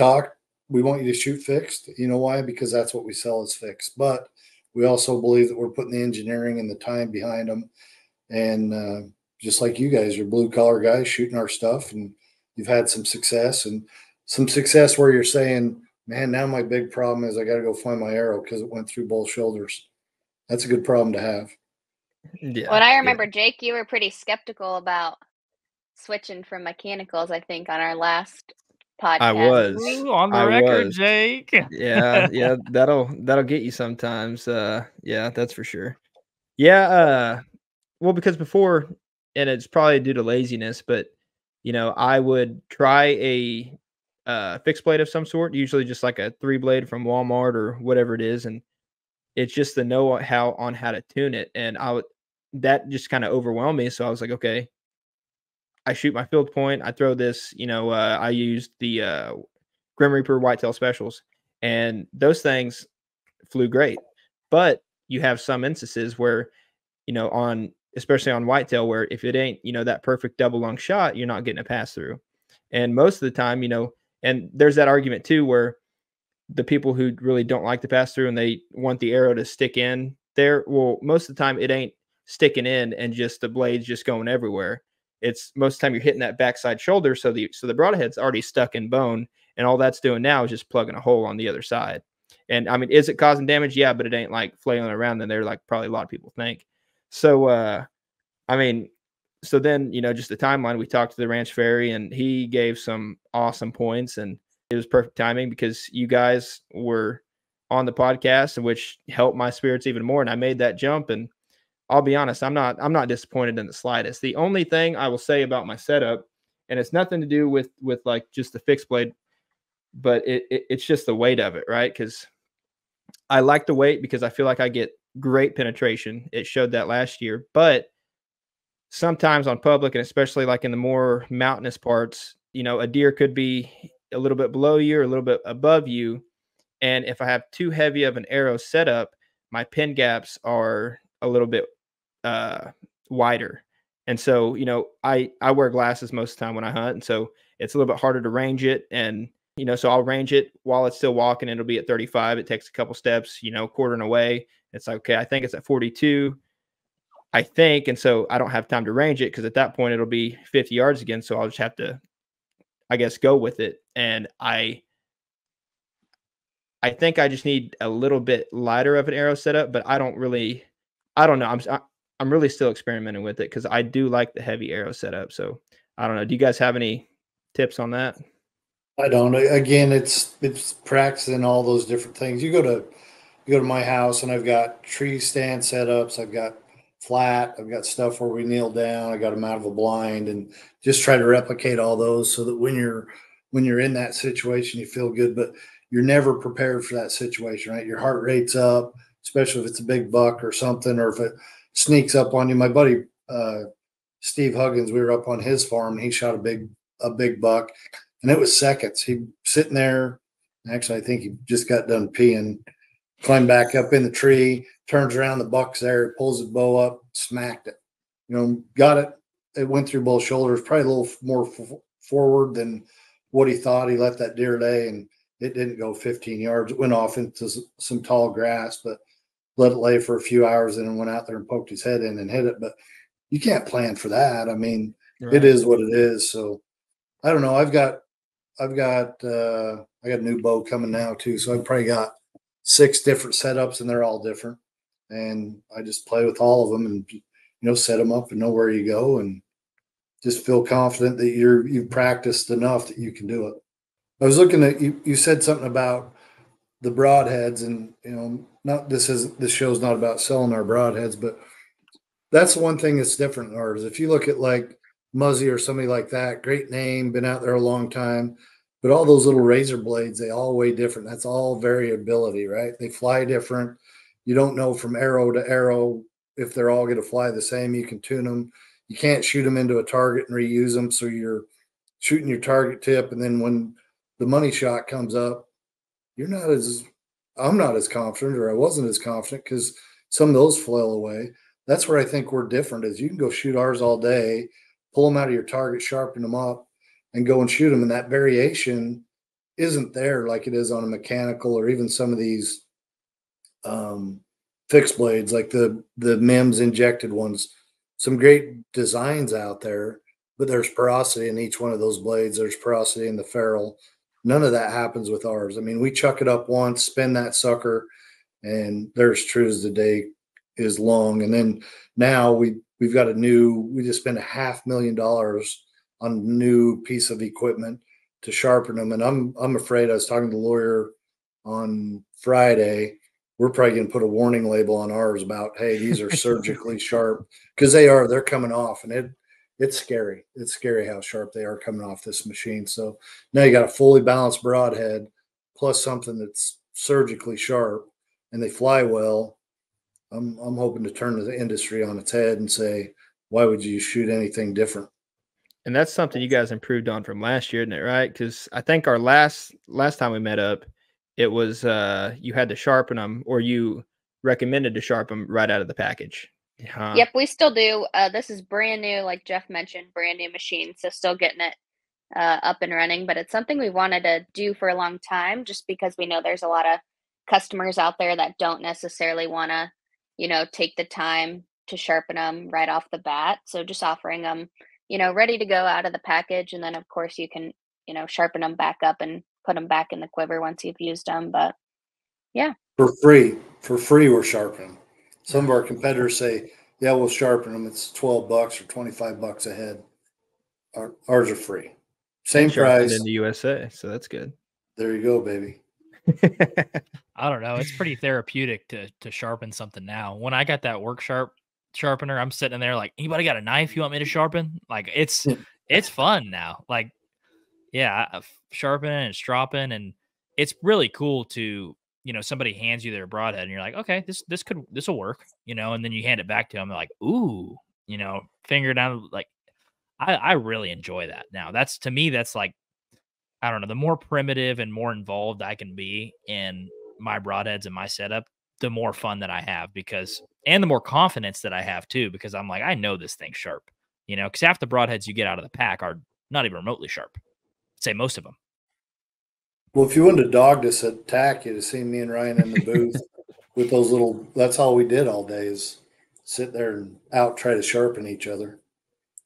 want you to shoot fixed. You know why? Because that's what we sell is fixed. But we also believe that we're putting the engineering and the time behind them. And just like you guys, you're blue collar guys shooting our stuff, and you've had some success where you're saying, man, now my big problem is I got to go find my arrow because it went through both shoulders. That's a good problem to have. Yeah. Well, and I remember, Jake, you were pretty skeptical about switching from mechanicals, I think, on our last podcast. I was. Ooh, on the record, Jake. Yeah, that'll get you sometimes. Yeah, that's for sure. Yeah, well, because before, and it's probably due to laziness, but I would try a fixed blade of some sort, usually just like a 3-blade from Walmart or whatever it is, and it's just the know-how on how to tune it, and that just kind of overwhelmed me. So I was like, okay, I shoot my field point. I throw this, I used the Grim Reaper whitetail specials, and those things flew great. But you have some instances where, especially on whitetail, where if it ain't, that perfect double lung shot, you're not getting a pass through. And most of the time, and there's that argument too, where the people who really don't like the pass through and they want the arrow to stick in there, well, most of the time it ain't sticking in and just the blades just going everywhere. It's most of the time you're hitting that backside shoulder, so the broadhead's already stuck in bone, and all that's doing now is just plugging a hole on the other side. And I mean, is it causing damage? Yeah, but it ain't like flailing around in there like probably a lot of people think. So I mean, so then just the timeline, we talked to the Ranch Fairy, and he gave some awesome points, and it was perfect timing because you guys were on the podcast, which helped my spirits even more. And I made that jump, and I'll be honest, I'm not disappointed in the slightest. The only thing I will say about my setup, and it's nothing to do with like just the fixed blade, but it's just the weight of it, right? Because I like the weight because I feel like I get great penetration. It showed that last year, but sometimes on public, and especially like in the more mountainous parts, a deer could be a little bit below you or a little bit above you. And if I have too heavy of an arrow set up, my pin gaps are a little bit wider. And so, I wear glasses most of the time when I hunt. And so it's a little bit harder to range it. And, so I'll range it while it's still walking. It'll be at 35. It takes a couple steps, quartering away. It's like, okay, I think it's at 42. I think. And so I don't have time to range it because at that point it'll be 50 yards again. So I'll just have to, I guess, go with it. And I think I just need a little bit lighter of an arrow setup, but I don't know. I'm really still experimenting with it because I do like the heavy arrow setup. So I don't know. Do you guys have any tips on that? I don't. Again, it's practicing all those different things. You go to my house, and I've got tree stand setups. I've got flat. I've got stuff where we kneel down. I got them out of a blind, and just try to replicate all those so that when you're in that situation, you feel good. But you're never prepared for that situation, right? Your heart rate's up, especially if it's a big buck or something, or if it sneaks up on you. My buddy Steve Huggins, we were up on his farm, and he shot a big buck, and it was seconds. He sitting there. Actually, I think he just got done peeing. Climbed back up in the tree, turns around, the buck's there, pulls his bow up, smacked it. Got it. It went through both shoulders, probably a little more forward than what he thought. He let that deer lay, and it didn't go 15 yards. It went off into some tall grass, but let it lay for a few hours and then went out there and poked his head in and hit it. But you can't plan for that. I mean, right. It is what it is. So I don't know. I've got I got a new bow coming now too. So I've probably got 6 different setups, and they're all different. And I just play with all of them and, set them up and know where you go and just feel confident that you've practiced enough that you can do it. I was looking at you said something about the broadheads, and not this show's not about selling our broadheads, but that's the one thing that's different in ours. If you look at like Muzzy or somebody like that, great name, been out there a long time, but all those little razor blades, they all weigh different. That's all variability, right? They fly different. You don't know from arrow to arrow if they're all going to fly the same. You can tune them. You can't shoot them into a target and reuse them. So you're shooting your target tip, and then when the money shot comes up, I'm not as confident, or I wasn't as confident, because some of those flail away. That's where I think we're different, is you can go shoot ours all day, pull them out of your target, sharpen them up, and go and shoot them. And that variation isn't there like it is on a mechanical, or even some of these fixed blades, like the MIMS injected ones. Some great designs out there, but there's porosity in each one of those blades. There's porosity in the ferrule. None of that happens with ours. I mean, we chuck it up once, spin that sucker, and they're as true as the day is long. And then now we just spent $500,000 on a new piece of equipment to sharpen them. And I'm afraid, I was talking to the lawyer on Friday, we're probably going to put a warning label on ours about, hey, these are surgically sharp, because they're coming off, and it's scary. It's scary how sharp they are coming off this machine. So now you got a fully balanced broadhead plus something that's surgically sharp, and they fly well. I'm hoping to turn the industry on its head and say, why would you shoot anything different? And that's something you guys improved on from last year, isn't it? Right? Because I think our last time we met up, it was you had to sharpen them, or you recommended to sharpen them right out of the package. Yep, we still do. This is brand new, like Jeff mentioned, brand new machine, so still getting it up and running. But it's something we wanted to do for a long time, just because we know there's a lot of customers out there that don't necessarily want to, take the time to sharpen them right off the bat. So just offering them, ready to go out of the package, and then of course you can, sharpen them back up and put them back in the quiver once you've used them. But yeah, for free, we're sharpening. Some of our competitors say, yeah, we'll sharpen them. It's $12 or $25 a head. Ours are free. Same price in the USA. So that's good. There you go, baby. I don't know. It's pretty therapeutic to sharpen something now. When I got that work sharpener, I'm sitting in there like, anybody got a knife you want me to sharpen? Like it's fun now. Like, yeah, sharpening and stropping, and it's really cool to, somebody hands you their broadhead and you're like, okay, this will work, and then you hand it back to them, like, ooh, finger down, like I really enjoy that now. That's, to me, that's like, I don't know, the more primitive and more involved I can be in my broadheads and my setup, the more fun that I have, and the more confidence that I have too, because I'm like, I know this thing's sharp, because half the broadheads you get out of the pack are not even remotely sharp. I'd say most of them. Well, if you wouldn't have dogged us at TAC, you'd have seen me and Ryan in the booth with those little, that's all we did all day, is sit there and try to sharpen each other,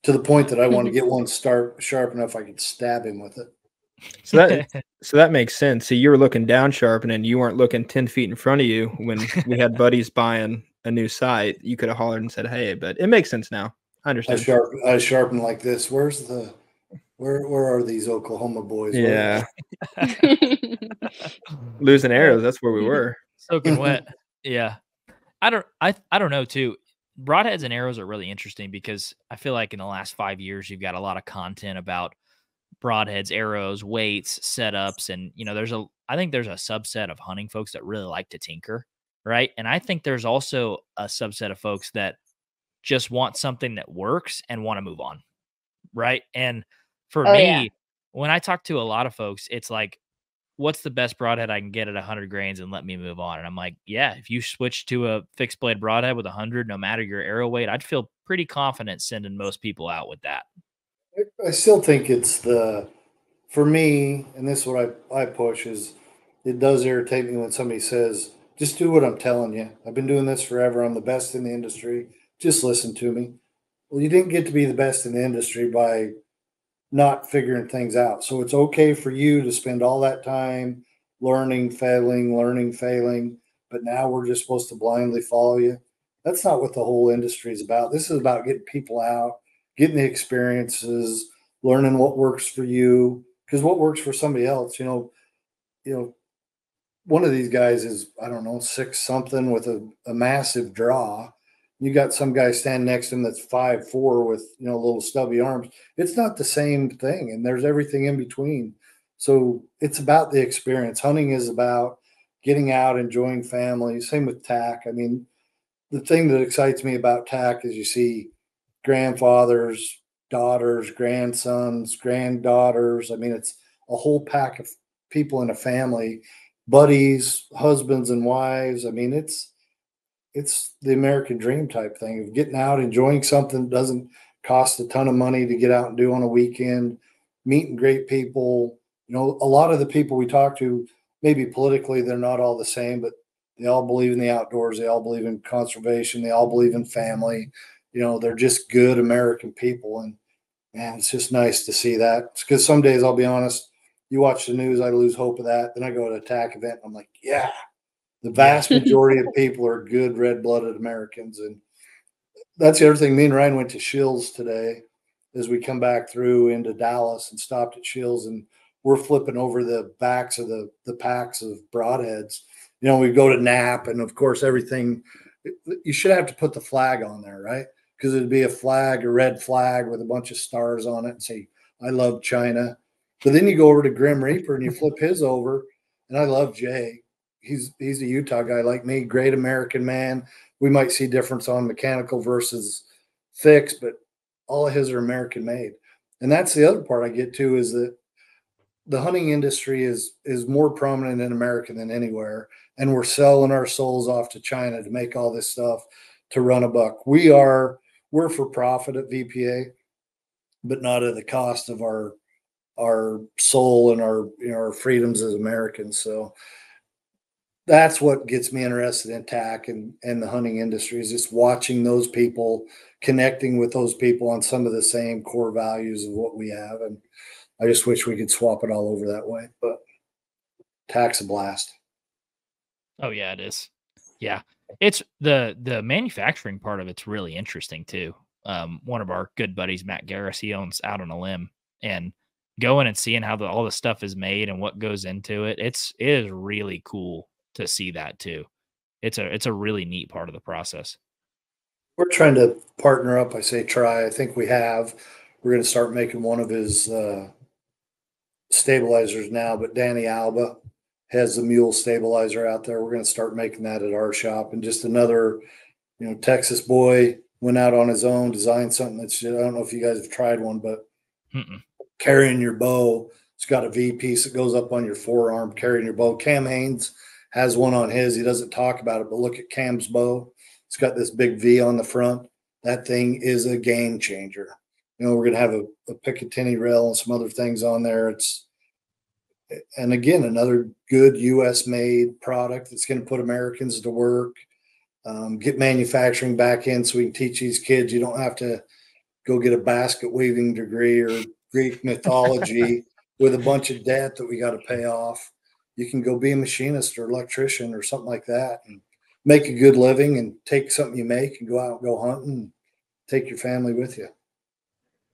to the point that I want to get one sharp enough I could stab him with it. So that makes sense. So you were looking down sharpening, you weren't looking 10 feet in front of you when we had buddies buying a new sight. You could have hollered and said, hey, but it makes sense now. I understand. I sharpen like this. Where are these Oklahoma boys? Yeah. Losing arrows. That's where we were. Soaking wet. Yeah. I don't know too. Broadheads and arrows are really interesting, because I feel like in the last 5 years, you've got a lot of content about broadheads, arrows, weights, setups. And, I think there's a subset of hunting folks that really like to tinker. Right. And I think there's also a subset of folks that just want something that works and want to move on. Right. And for me, yeah, when I talk to a lot of folks, it's like, what's the best broadhead I can get at 100 grains and let me move on? And I'm like, yeah, if you switch to a fixed blade broadhead with 100, no matter your arrow weight, I'd feel pretty confident sending most people out with that. I still think it's for me, and this is what I push, is it does irritate me when somebody says, just do what I'm telling you. I've been doing this forever. I'm the best in the industry. Just listen to me. Well, you didn't get to be the best in the industry by not figuring things out. So it's okay for you to spend all that time learning, failing, but now we're just supposed to blindly follow you. That's not what the whole industry is about. This is about getting people out, getting the experiences, learning what works for you, because what works for somebody else, one of these guys is, I don't know, 6 something with a massive draw. You got some guy standing next to him that's 5'4" with, little stubby arms. It's not the same thing. And there's everything in between. So it's about the experience. Hunting is about getting out, enjoying family. Same with tack. I mean, the thing that excites me about tack is you see grandfathers, daughters, grandsons, granddaughters. I mean, it's a whole pack of people in a family, buddies, husbands and wives. I mean, it's the American dream type thing of getting out, enjoying something that doesn't cost a ton of money to get out and do on a weekend, meeting great people. You know, a lot of the people we talk to, maybe politically, they're not all the same, but they all believe in the outdoors. They all believe in conservation. They all believe in family. You know, they're just good American people. And man, it's just nice to see that. Because some days, I'll be honest, you watch the news, I lose hope of that. Then I go to an attack event. I'm like, yeah, the vast majority of people are good red-blooded Americans. And that's the other thing. Me and Ryan went to Shills today as we come back through into Dallas and stopped at Shills, and we're flipping over the backs of the packs of Broadheads. You know, we go to Nap, and of course, everything you should have to put the flag on there, right? Because it'd be a flag, a red flag with a bunch of stars on it, and say, "I love China." But then you go over to Grim Reaper and you flip his over, and I love Jay. He's a Utah guy like me, great American man. We might see difference on mechanical versus fixed, but all of his are American made. And that's the other part I get to is that the hunting industry is more prominent in America than anywhere. And we're selling our souls off to China to make all this stuff to run a buck. We're for profit at VPA, but not at the cost of our soul and our freedoms as Americans. So that's what gets me interested in tack and the hunting industry is just watching those people, connecting with those people on some of the same core values of what we have. And I just wish we could swap it all over that way, but tack's a blast. Oh yeah, it is. Yeah. It's the manufacturing part of it's really interesting too. One of our good buddies, Matt Garris, he owns Out on a Limb, and going and seeing how all the stuff is made and what goes into it, it is really cool to see that too. It's a really neat part of the process. We're trying to partner up. I say try. I think we have. We're going to start making one of his stabilizers now, but Danny Alba has the mule stabilizer out there. We're going to start making that at our shop. And just another, Texas boy went out on his own, designed something that's, I don't know if you guys have tried one, but carrying your bow, it's got a V piece that goes up on your forearm, carrying your bow. Cam Haynes has one on his. He doesn't talk about it, but look at Cam's bow. It's got this big V on the front. That thing is a game changer. We're going to have a Picatinny rail and some other things on there. And again, another good U.S. made product that's going to put Americans to work, get manufacturing back in so we can teach these kids. You don't have to go get a basket weaving degree or Greek mythology with a bunch of debt that we got to pay off. You can go be a machinist or electrician or something like that and make a good living and take something you make and go out and go hunting and take your family with you.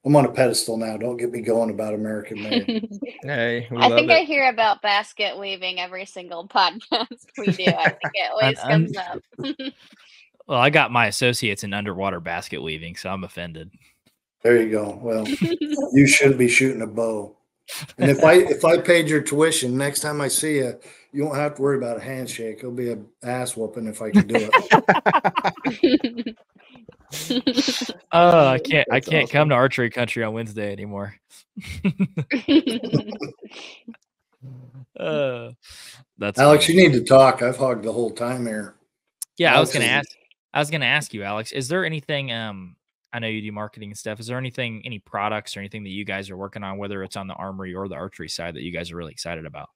I'm on a pedestal now. Don't get me going about American made. Hey, I think I hear about basket weaving every single podcast we do. I think it always comes up. Well, I got my associates in underwater basket weaving, so I'm offended. There you go. Well, you should be shooting a bow. And if I paid your tuition, next time I see you, you won't have to worry about a handshake. It'll be an ass whooping if I can do it. Oh, I can't awesome. Come to archery country on Wednesday anymore. That's Alex, funny. You need to talk. I've hogged the whole time here. Yeah, Alex, I was gonna ask you, Alex, is there anything I know you do marketing and stuff. Is there any products or anything that you guys are working on, whether it's on the armory or the archery side, that you guys are really excited about?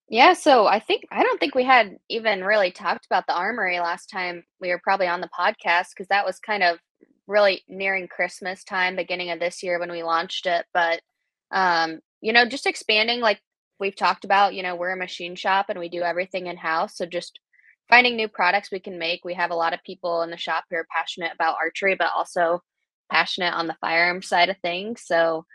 Yeah, so I don't think we had even really talked about the armory last time we were probably on the podcast, because that was kind of really nearing Christmas time, beginning of this year when we launched it. But, just expanding, like we've talked about, we're a machine shop and we do everything in-house. So just finding new products we can make. We have a lot of people in the shop who are passionate about archery, but also passionate on the firearm side of things. So,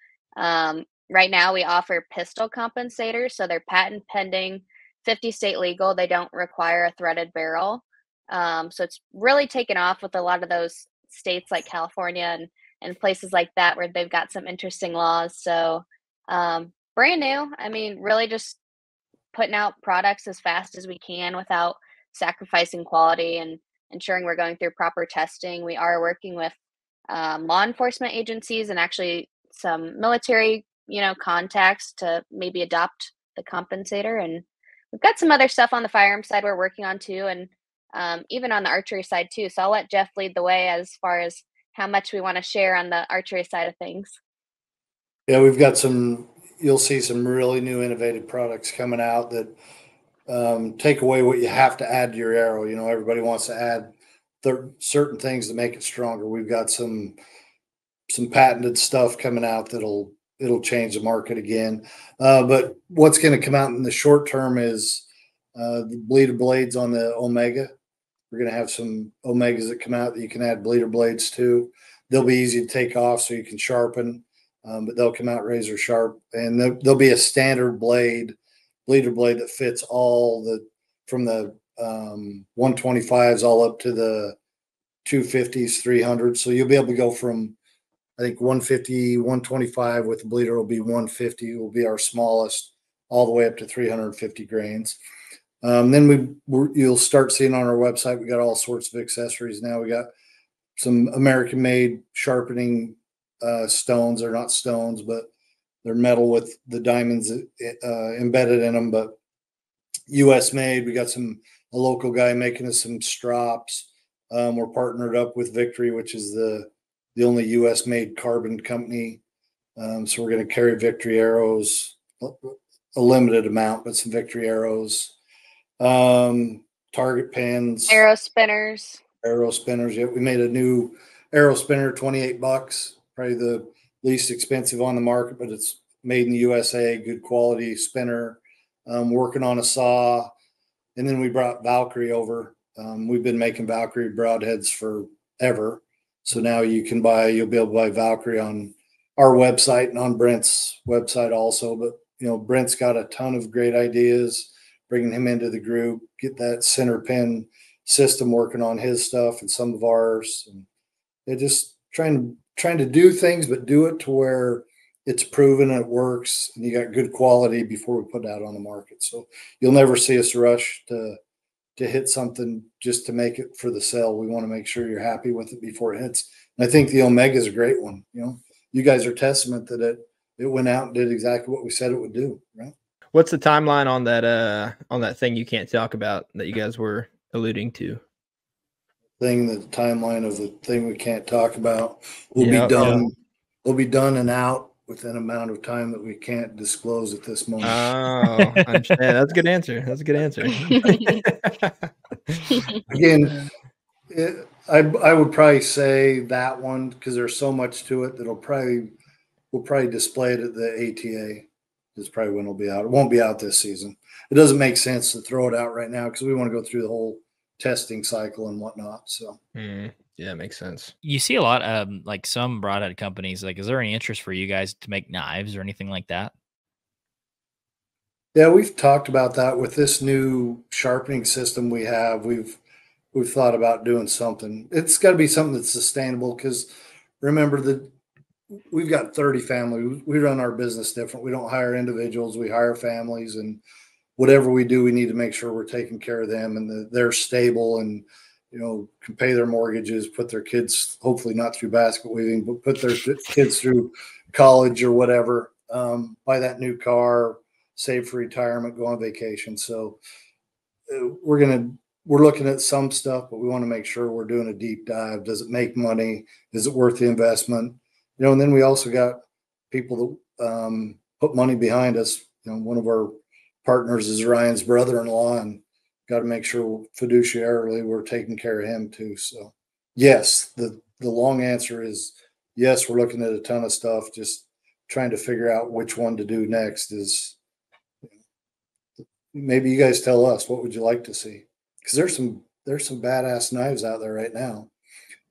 right now, we offer pistol compensators, so they're patent pending, 50 state legal. They don't require a threaded barrel. So it's really taken off with a lot of those states like California and places like that where they've got some interesting laws. So brand new. I mean, really just putting out products as fast as we can without sacrificing quality and ensuring we're going through proper testing. We are working with law enforcement agencies and actually some military, contacts to maybe adopt the compensator. And we've got some other stuff on the firearm side we're working on too, and even on the archery side too. So I'll let Jeff lead the way as far as how much we want to share on the archery side of things. Yeah, we've got you'll see some really new innovative products coming out that take away what you have to add to your arrow. Everybody wants to add certain things to make it stronger. We've got some patented stuff coming out it'll change the market again. But what's going to come out in the short term is the bleeder blades on the Omega. We're going to have some Omegas that come out that you can add bleeder blades to. They'll be easy to take off so you can sharpen, but they'll come out razor sharp. And there'll be a standard bleeder blade that fits from the 125s all up to the 250s, 300s. So you'll be able to go from, I think, 150, 125 with the bleeder will be 150 will be our smallest, all the way up to 350 grains. Then you'll start seeing on our website, we got all sorts of accessories now. We got some American-made sharpening stones. They're not stones, but they're metal with the diamonds embedded in them, but U.S. made. We got a local guy making us some strops. We're partnered up with Victory, which is the only U.S. made carbon company. So we're going to carry Victory arrows, a limited amount, but some Victory arrows. Target pins, arrow spinners. Yeah, we made a new arrow spinner, $28, probably the least expensive on the market, but it's made in the USA, good quality spinner. Working on a saw, and then we brought Valkyrie over. We've been making Valkyrie broadheads forever, so now you'll be able to buy Valkyrie on our website and on Brent's website also. But Brent's got a ton of great ideas. Bringing him into the group, get that center pin system working on his stuff and some of ours. And they're just trying to do things, but do it to where it's proven and it works, and you got good quality before we put it out on the market. So you'll never see us rush to hit something just to make it for the sale. We want to make sure you're happy with it before it hits. And I think the Omega is a great one. You guys are testament that it went out and did exactly what we said it would do, right? What's the timeline on that thing you can't talk about that you guys were alluding to? The timeline of the thing we can't talk about will be done. Yeah. Will be done and out within an amount of time that we can't disclose at this moment. Oh, I understand. That's a good answer. Again, I would probably say that one because there's so much to it that we'll probably display it at the ATA. Is probably when it'll be out. It won't be out this season. It doesn't make sense to throw it out right now because we want to go through the whole testing cycle and whatnot. So yeah, it makes sense. You see a lot of like some broadhead companies. Like, is there any interest for you guys to make knives or anything like that? Yeah, we've talked about that with this new sharpening system we have. We've thought about doing something. It's got to be something that's sustainable because remember that we've got 30 families. We run our business different. We don't hire individuals. We hire families, and whatever we do, we need to make sure we're taking care of them and they're stable and, can pay their mortgages, put their kids, hopefully not through basket weaving, but put their kids through college or whatever, buy that new car, save for retirement, go on vacation. So we're looking at some stuff, but we want to make sure we're doing a deep dive. Does it make money? Is it worth the investment? And then we also got people that put money behind us. One of our partners is Ryan's brother-in-law, and got to make sure fiduciarily we're taking care of him too. So yes, the long answer is yes, we're looking at a ton of stuff. Just trying to figure out which one to do next is maybe you guys tell us what would you like to see, because there's some badass knives out there right now.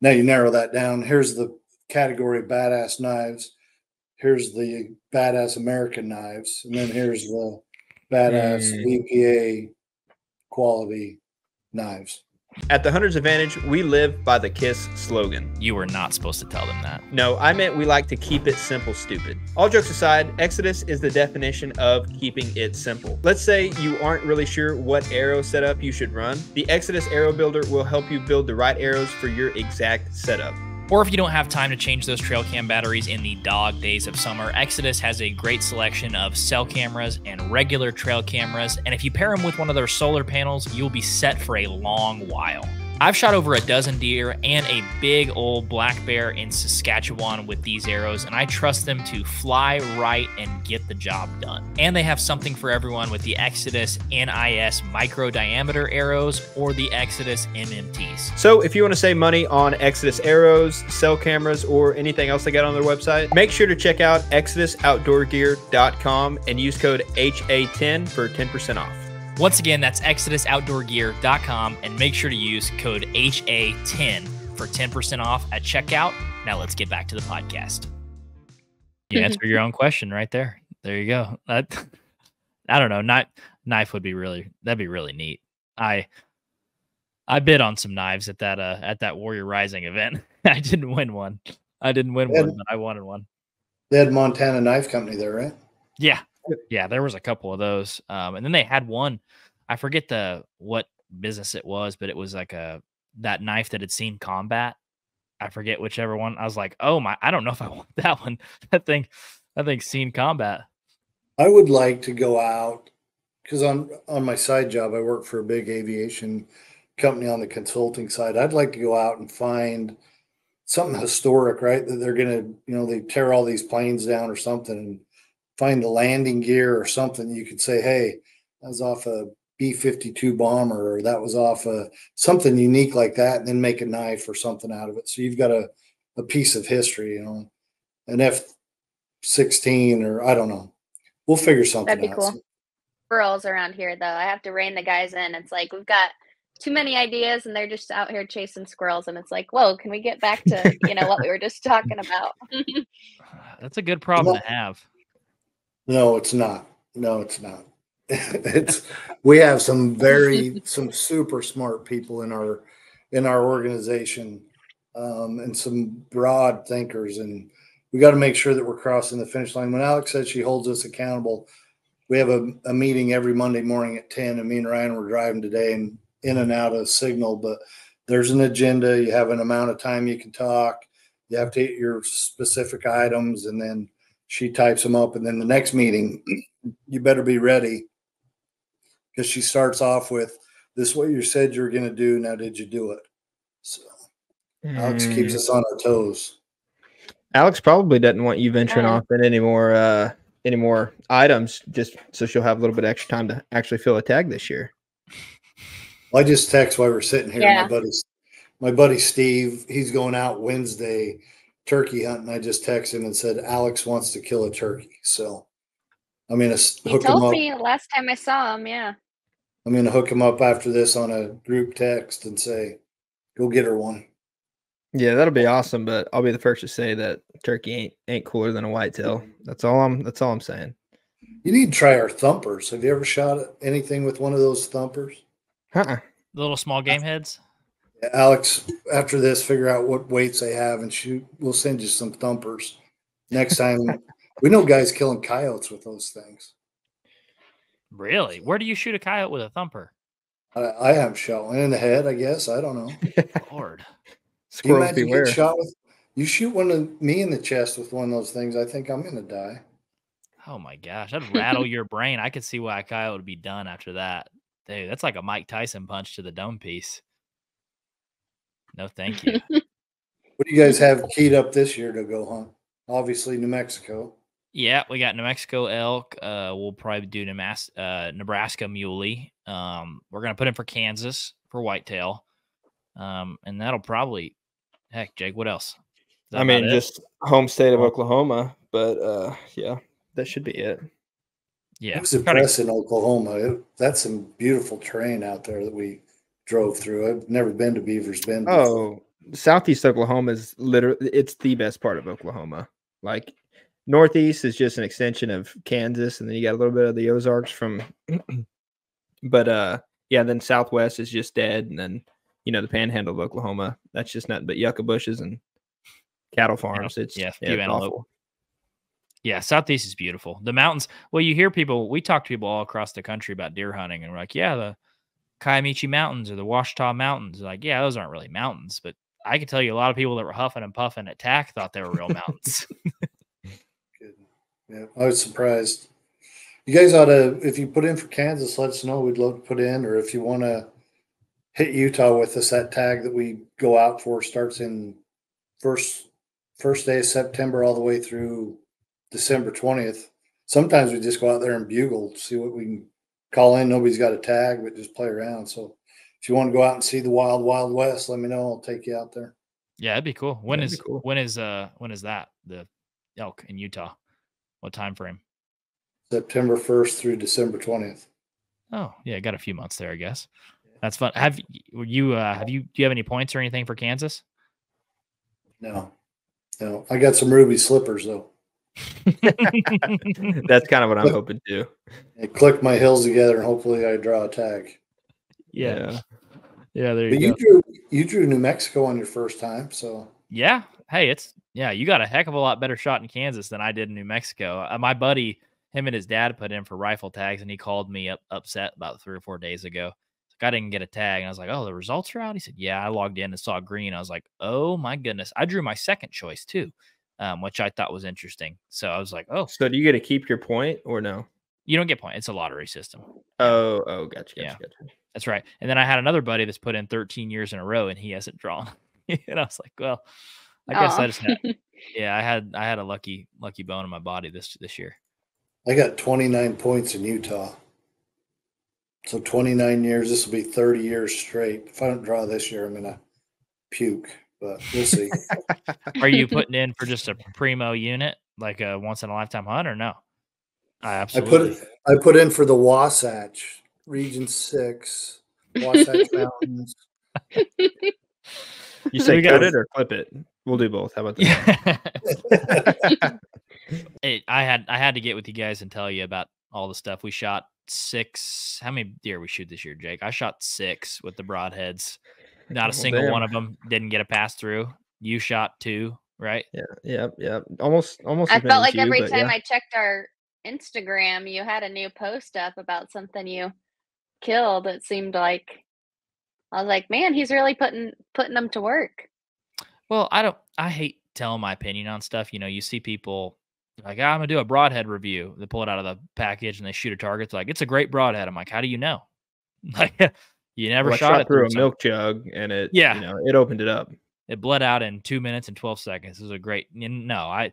Now you narrow that down. Here's the category of badass knives. Here's the badass American knives, and then here's the badass EPA quality knives. At the Hunter's Advantage, we live by the KISS slogan. You were not supposed to tell them that. No, I meant we like to keep it simple, stupid. All jokes aside, Exodus is the definition of keeping it simple. Let's say you aren't really sure what arrow setup you should run. The Exodus Arrow Builder will help you build the right arrows for your exact setup. Or if you don't have time to change those trail cam batteries in the dog days of summer, Exodus has a great selection of cell cameras and regular trail cameras. And if you pair them with one of their solar panels, you'll be set for a long while. I've shot over a dozen deer and a big old black bear in Saskatchewan with these arrows, and I trust them to fly right and get the job done. And they have something for everyone with the Exodus NIS micro diameter arrows or the Exodus MMTs. So if you want to save money on Exodus arrows, cell cameras, or anything else they got on their website, make sure to check out ExodusOutdoorGear.com and use code HA10 for 10% off. Once again, that's ExodusOutdoorGear.com, and make sure to use code HA10 for 10% off at checkout. Now let's get back to the podcast. You answer your own question right there. There you go. I don't know. Knife would be that'd be really neat. I bid on some knives at that Warrior Rising event. I didn't win one. But I wanted one. They had Montana Knife Company there, right? Yeah, there was a couple of those. And then they had one, I forget what business it was, but it was like that knife that had seen combat. I forget whichever one. I was like, oh my, I don't know if I want that one. That thing seen combat. I would like to go out because on my side job, I work for a big aviation company on the consulting side. I'd like to go out and find something historic, right? That they're going to, they tear all these planes down or something and find the landing gear or something. You could say, hey, that was off a B-52 bomber, or that was off something unique like that, and then make a knife or something out of it. So you've got a piece of history, an F-16, or I don't know. We'll figure something out. That'd be cool. Squirrels around here, though. I have to rein the guys in. It's like we've got too many ideas, and they're just out here chasing squirrels. And it's like, whoa, can we get back to what we were just talking about? That's a good problem to have. No, it's not. We have some super smart people in our organization, and some broad thinkers, and we got to make sure that we're crossing the finish line. When Alex said she holds us accountable, we have a meeting every Monday morning at 10, and me and Ryan were driving today and in and out of Signal, but there's an agenda. You have an amount of time you can talk. You have to hit your specific items, and then she types them up, and then the next meeting, you better be ready, because she starts off with, this is what you said you were going to do. Now, did you do it? So Alex keeps us on our toes. Alex probably doesn't want you venturing off in any more items, just so she'll have a little bit extra time to actually fill a tag this year. Well, I just text while we're sitting here. Yeah. My buddy Steve, he's going out Wednesday turkey hunting. I just texted him and said Alex wants to kill a turkey. So I'm gonna hook him up. He told me last time I saw him. Yeah. I'm gonna hook him up after this on a group text and say, go get her one. Yeah, that'll be awesome. But I'll be the first to say that turkey ain't cooler than a whitetail. That's all I'm saying. You need to try our thumpers. Have you ever shot anything with one of those thumpers? The little small game heads. Alex, after this, figure out what weights they have and shoot. We'll send you some thumpers next time. We know guys killing coyotes with those things. Really? Where do you shoot a coyote with a thumper? I haven't shot one in the head, I guess. I don't know. Lord. Squirrels beware. You shoot one of me in the chest with one of those things, I think I'm going to die. Oh, my gosh. That'd rattle your brain. I could see why a coyote would be done after that. Dude, that's like a Mike Tyson punch to the dome piece. No, thank you. What do you guys have keyed up this year to go hunt? Obviously, New Mexico. Yeah, we got New Mexico elk. We'll probably do Nebraska muley. We're going to put in for Kansas for whitetail. And that'll probably, heck, Jake, what else? I mean, just home state of Oklahoma. But, yeah, that should be it. Yeah. It was impressive in Oklahoma. That's some beautiful terrain out there that we drove through. I've never been to Beaver's Bend before. Oh, Southeast Oklahoma is literally, it's the best part of Oklahoma. Like, Northeast is just an extension of Kansas, and then you got a little bit of the Ozarks from, but yeah, then Southwest is just dead, and then the panhandle of Oklahoma. That's just nothing but yucca bushes and cattle farms. It's few it's antelope. awful. Yeah, Southeast is beautiful. The mountains. Well, you hear people. We talk to people all across the country about deer hunting, and we're like, yeah, the Kiamichi Mountains or the Washita Mountains. Like, yeah, those aren't really mountains, but I can tell you a lot of people that were huffing and puffing at TAC thought they were real mountains. Good. Yeah, I was surprised. You guys ought to, if you put in for Kansas, let us know. We'd love to put in, or if you want to hit Utah with us, that tag that we go out for starts in first day of September all the way through December 20th. Sometimes we just go out there and bugle, see what we can call in. Nobody's got a tag, but just play around. So if you want to go out and see the wild, wild west, let me know. I'll take you out there. Yeah, that'd be cool. When is cool. when is that? The elk in Utah? What time frame? September 1st through December 20th. Oh, yeah, got a few months there, I guess. That's fun. Do you have any points or anything for Kansas? No. I got some ruby slippers though. That's kind of what I'm hoping to. I click my hills together and hopefully I draw a tag. Yeah. There you but go. You drew New Mexico on your first time, so yeah. Hey, you got a heck of a lot better shot in Kansas than I did in New Mexico. My buddy, him and his dad put in for rifle tags, and he called me upset about 3 or 4 days ago. I didn't get a tag, and I was like, "Oh, the results are out." He said, "Yeah." I logged in and saw green. I was like, "Oh my goodness!" I drew my second choice too, which I thought was interesting. So I was like, "Oh." So do you get to keep your point or no? You don't get point. It's a lottery system. Oh, gotcha. That's right. And then I had another buddy that's put in 13 years in a row, and he hasn't drawn. And I was like, "Well, I guess I just had." Yeah, I had a lucky bone in my body this year. I got 29 points in Utah. So 29 years, this will be 30 years straight. If I don't draw this year, I'm going to puke, but we'll see. Are you putting in for just a primo unit, like a once-in-a-lifetime hunt, or no? Absolutely. I put in for the Wasatch, Region 6, Wasatch Mountains. You say cut it or clip it? We'll do both. How about that? I had to get with you guys and tell you about all the stuff we shot. 6. How many deer we shoot this year, Jake? I shot 6 with the Broadheads. Not a single one of them didn't get a pass through. You shot 2, right? Yeah. Almost. I felt like every time I checked our Instagram, you had a new post up about something you killed. It seemed like I was like, man, he's really putting them to work. Well, I hate telling my opinion on stuff. You see people like, I'm gonna do a broadhead review. They pull it out of the package and they shoot a target. It's like, it's a great broadhead. I'm like, how do you know? Like, you never shot it through a milk jug, and it opened it up. It bled out in 2 minutes and 12 seconds. It was a great. No,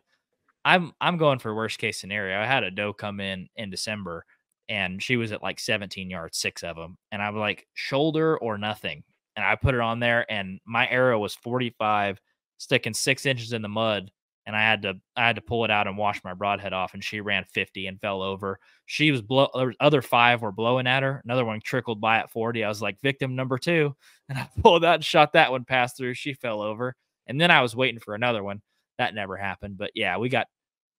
I'm going for worst case scenario. I had a doe come in December, and she was at like 17 yards, 6 of them, and I was like, shoulder or nothing, and I put it on there, and my arrow was 45, sticking 6 inches in the mud. And I had to pull it out and wash my broadhead off, and she ran 50 and fell over. She was other 5 were blowing at her. Another one trickled by at 40. I was like, victim number 2, and I pulled out and shot that one past through. She fell over, and then I was waiting for another one. That never happened, but yeah, we got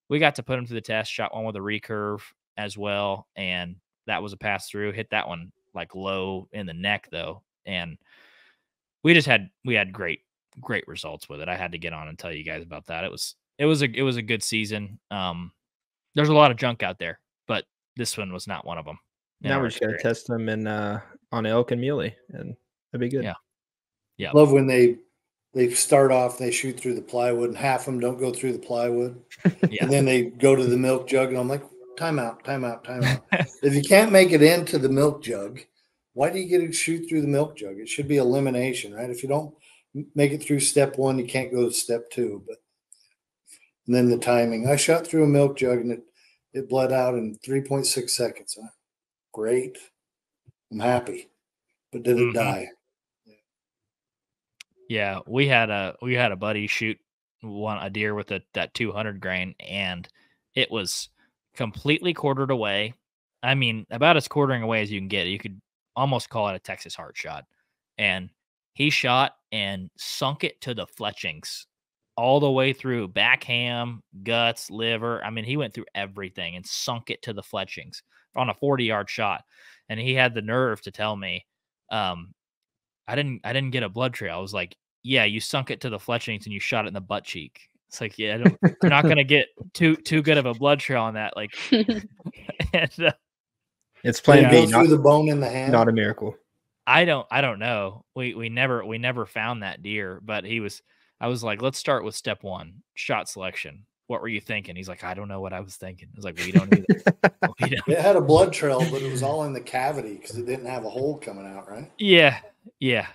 to put them to the test. Shot one with a recurve as well, and that was a pass through. Hit that one like low in the neck though, and we had great results with it. I had to get on and tell you guys about that. It was a good season. There's a lot of junk out there, but this one was not one of them. Now we're just gonna test them on elk and muley, and that'd be good. Yeah. Love when they start off, they shoot through the plywood, and half of them don't go through the plywood, and then they go to the milk jug, and I'm like, time out. If you can't make it into the milk jug, why do you get to shoot through the milk jug? It should be elimination, right? If you don't make it through step 1, you can't go to step 2. And then the timing. I shot through a milk jug, and it bled out in 3.6 seconds. Great. I'm happy. But did it die? Yeah, we had a buddy shoot a deer with that 200 grain, and it was completely quartered away. I mean, about as quartering away as you can get. You could almost call it a Texas heart shot. And he shot and sunk it to the fletchings all the way through, back ham, guts, liver. I mean, he went through everything and sunk it to the fletchings on a 40-yard shot. And he had the nerve to tell me, I I didn't get a blood trail. I was like, yeah, you sunk it to the fletchings and you shot it in the butt cheek. It's like, yeah, you're not gonna get too good of a blood trail on that. Like, and, It's plan Did it B, go through the bone in the hand? not a miracle. I don't know. We never found that deer, but I was like, let's start with step 1, shot selection. What were you thinking? He's like, I don't know what I was thinking. I was like, we don't either. We don't. It had a blood trail, but it was all in the cavity because it didn't have a hole coming out, right? Yeah. It's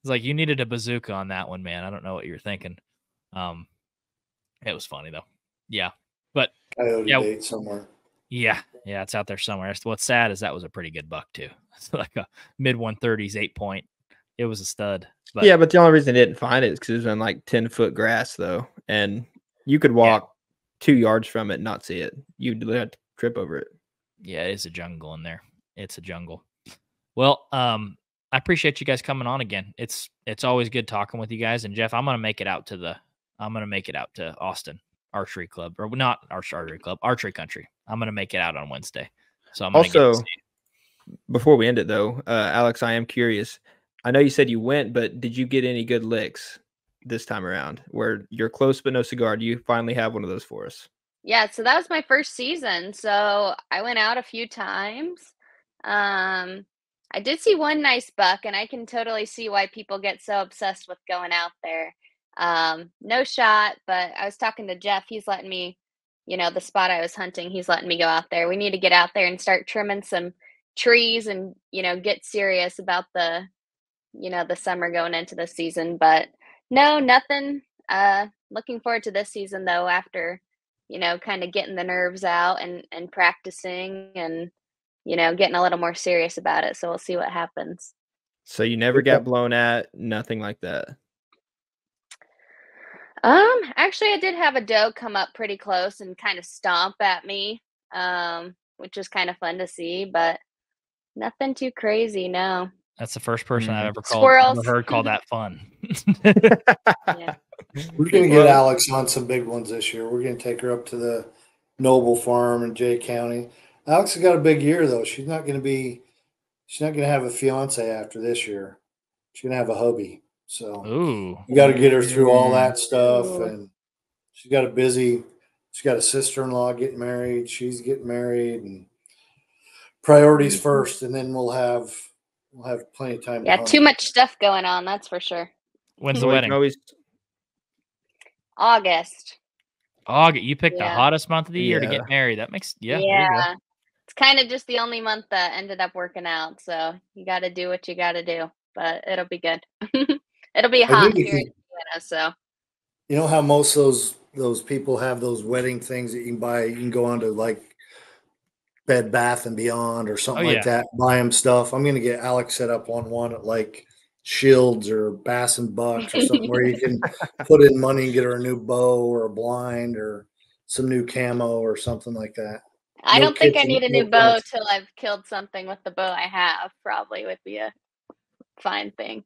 like, you needed a bazooka on that one, man. I don't know what you were thinking. It was funny though. Yeah. But Coyote yeah, date somewhere. yeah, it's out there somewhere. What's sad is that was a pretty good buck too. It's like a mid 130s 8-point. It was a stud. But Yeah, but the only reason they didn't find it is because it was on like 10-foot grass though, and you could walk 2 yards from it and not see it. You'd have to trip over it. yeah, it is a jungle in there. It's a jungle. Well, I appreciate you guys coming on again. It's always good talking with you guys. And Jeff, I'm gonna make it out to Austin Archery Club, or not Archery Club, Archery Country. I'm gonna make it out on Wednesday. So I'm gonna Also, before we end it though, Alex, I am curious. I know you said you went, but did you get any good licks this time around where you're close but no cigar? Do you finally have one of those for us? Yeah, so that was my first season. So I went out a few times. I did see one nice buck, and I can totally see why people get so obsessed with going out there. No shot, but I was talking to Jeff. He's letting me, the spot I was hunting, he's letting me go out there. We need to get out there and start trimming some trees and, get serious about the summer going into the season. But no, nothing. Looking forward to this season though, after, kind of getting the nerves out and practicing and, getting a little more serious about it. So we'll see what happens. So you never got blown at, nothing like that. Actually I did have a doe come up pretty close and kind of stomp at me, which was kind of fun to see, but nothing too crazy. No. That's the first person I've ever heard call that fun. Yeah. We're going to get Alex on some big ones this year. We're going to take her up to the Noble Farm in Jay County. Alex has got a big year though. She's not going to have a fiance after this year. She's going to have a hubby. So you got to get her through all that stuff. And she's got a sister-in-law getting married. She's getting married, and priorities first. And then we'll have plenty of time. Yeah. Too much stuff going on. That's for sure. When's the wedding? August. You picked the hottest month of the year to get married. That makes Yeah. It's kind of just the only month that ended up working out. So you got to do what you got to do, but it'll be good. It'll be hot here in Indiana. So you know how most those people have those wedding things that you can buy. You can go onto like Bed Bath and Beyond or something like that. Buy them stuff. I'm going to get Alex set up on one at like Shields or Bass and Bucks or something where you can put in money and get her a new bow or a blind or some new camo or something like that. I don't think I need a new bow till I've killed something with the bow I have. Probably would be a fine thing.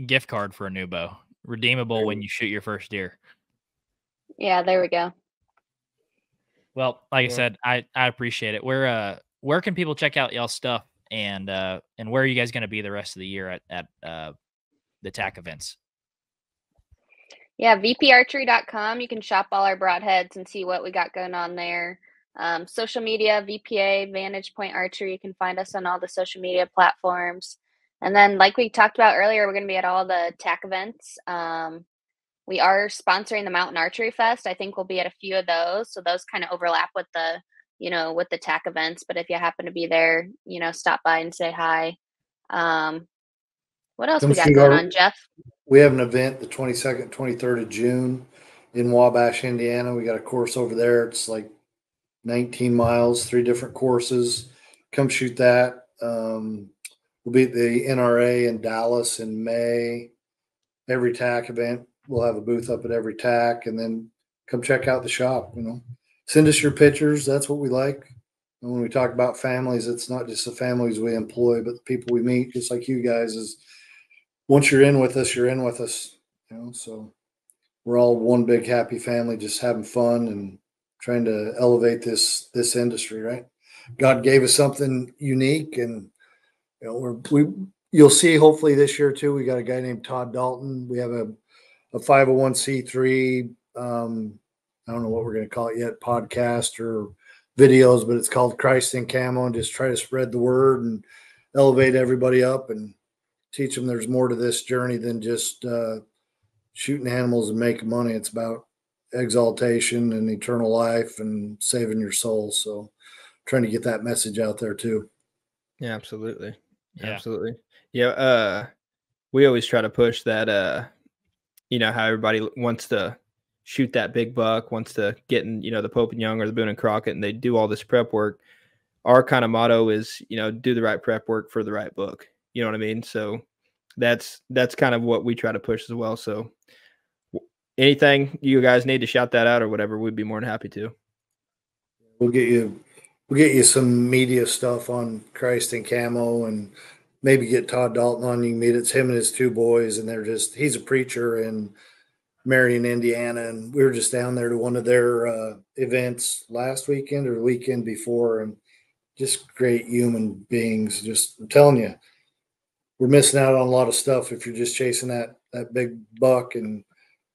Gift card for a new bow, redeemable when you shoot your first deer. Yeah, there we go. Well, like I said, I appreciate it. Where can people check out y'all's stuff, and where are you guys going to be the rest of the year at the TAC events? Yeah, vparchery.com. You can shop all our broadheads and see what we got going on there. Social media, VPA, Vantage Point Archery. You can find us on all the social media platforms. And then, like we talked about earlier, we're going to be at all the TAC events. We are sponsoring the Mountain Archery Fest. I think we'll be at a few of those. So those kind of overlap with the, with the TAC events. But if you happen to be there, stop by and say hi. What else we got going on, Jeff? We have an event the 22nd, 23rd of June in Wabash, Indiana. We got a course over there. It's like 19 miles, 3 different courses. Come shoot that. We'll be at the NRA in Dallas in May. Every TAC event, we'll have a booth up at every TAC, and then come check out the shop. Send us your pictures. That's what we like. And when we talk about families, it's not just the families we employ, but the people we meet, just like you guys. Is once you're in with us, you're in with us. So we're all one big happy family, just having fun and trying to elevate this industry. Right? God gave us something unique, and you'll see hopefully this year too, we got a guy named Todd Dalton. We have a 501c3, I don't know what we're going to call it yet, podcast or videos, but it's called Christ in Camo, and just try to spread the word and elevate everybody up and teach them there's more to this journey than just shooting animals and making money. It's about exaltation and eternal life and saving your soul. So trying to get that message out there too. Yeah, absolutely. Yeah. Absolutely. Yeah. We always try to push that, you know, how everybody wants to shoot that big buck, wants to get in, you know, the Pope and Young or the Boone and Crockett, and they do all this prep work. Our kind of motto is, you know, do the right prep work for the right book. You know what I mean? So that's kind of what we try to push as well. So anything you guys need to shout that out or whatever, we'd be more than happy to. We'll get you some media stuff on Christ in Camo, and maybe get Todd Dalton on. You can meet it's him and his two boys, and he's a preacher in Marion, Indiana, and we were just down there to one of their events last weekend or the weekend before, and just great human beings. Just, I'm telling you, we're missing out on a lot of stuff if you're just chasing that big buck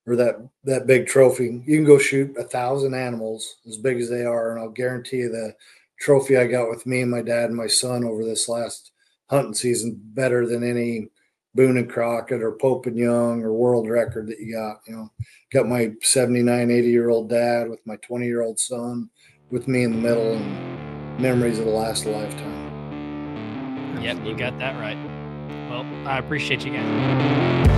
or that big trophy. You can go shoot 1,000 animals as big as they are, and I'll guarantee you the trophy I got with me and my dad and my son over this last hunting season better than any Boone and Crockett or Pope and Young or world record that you got. You know, got my 79, 80-year-old dad with my 20-year-old son with me in the middle, and memories of the last lifetime. Yep, you got that right. Well, I appreciate you guys.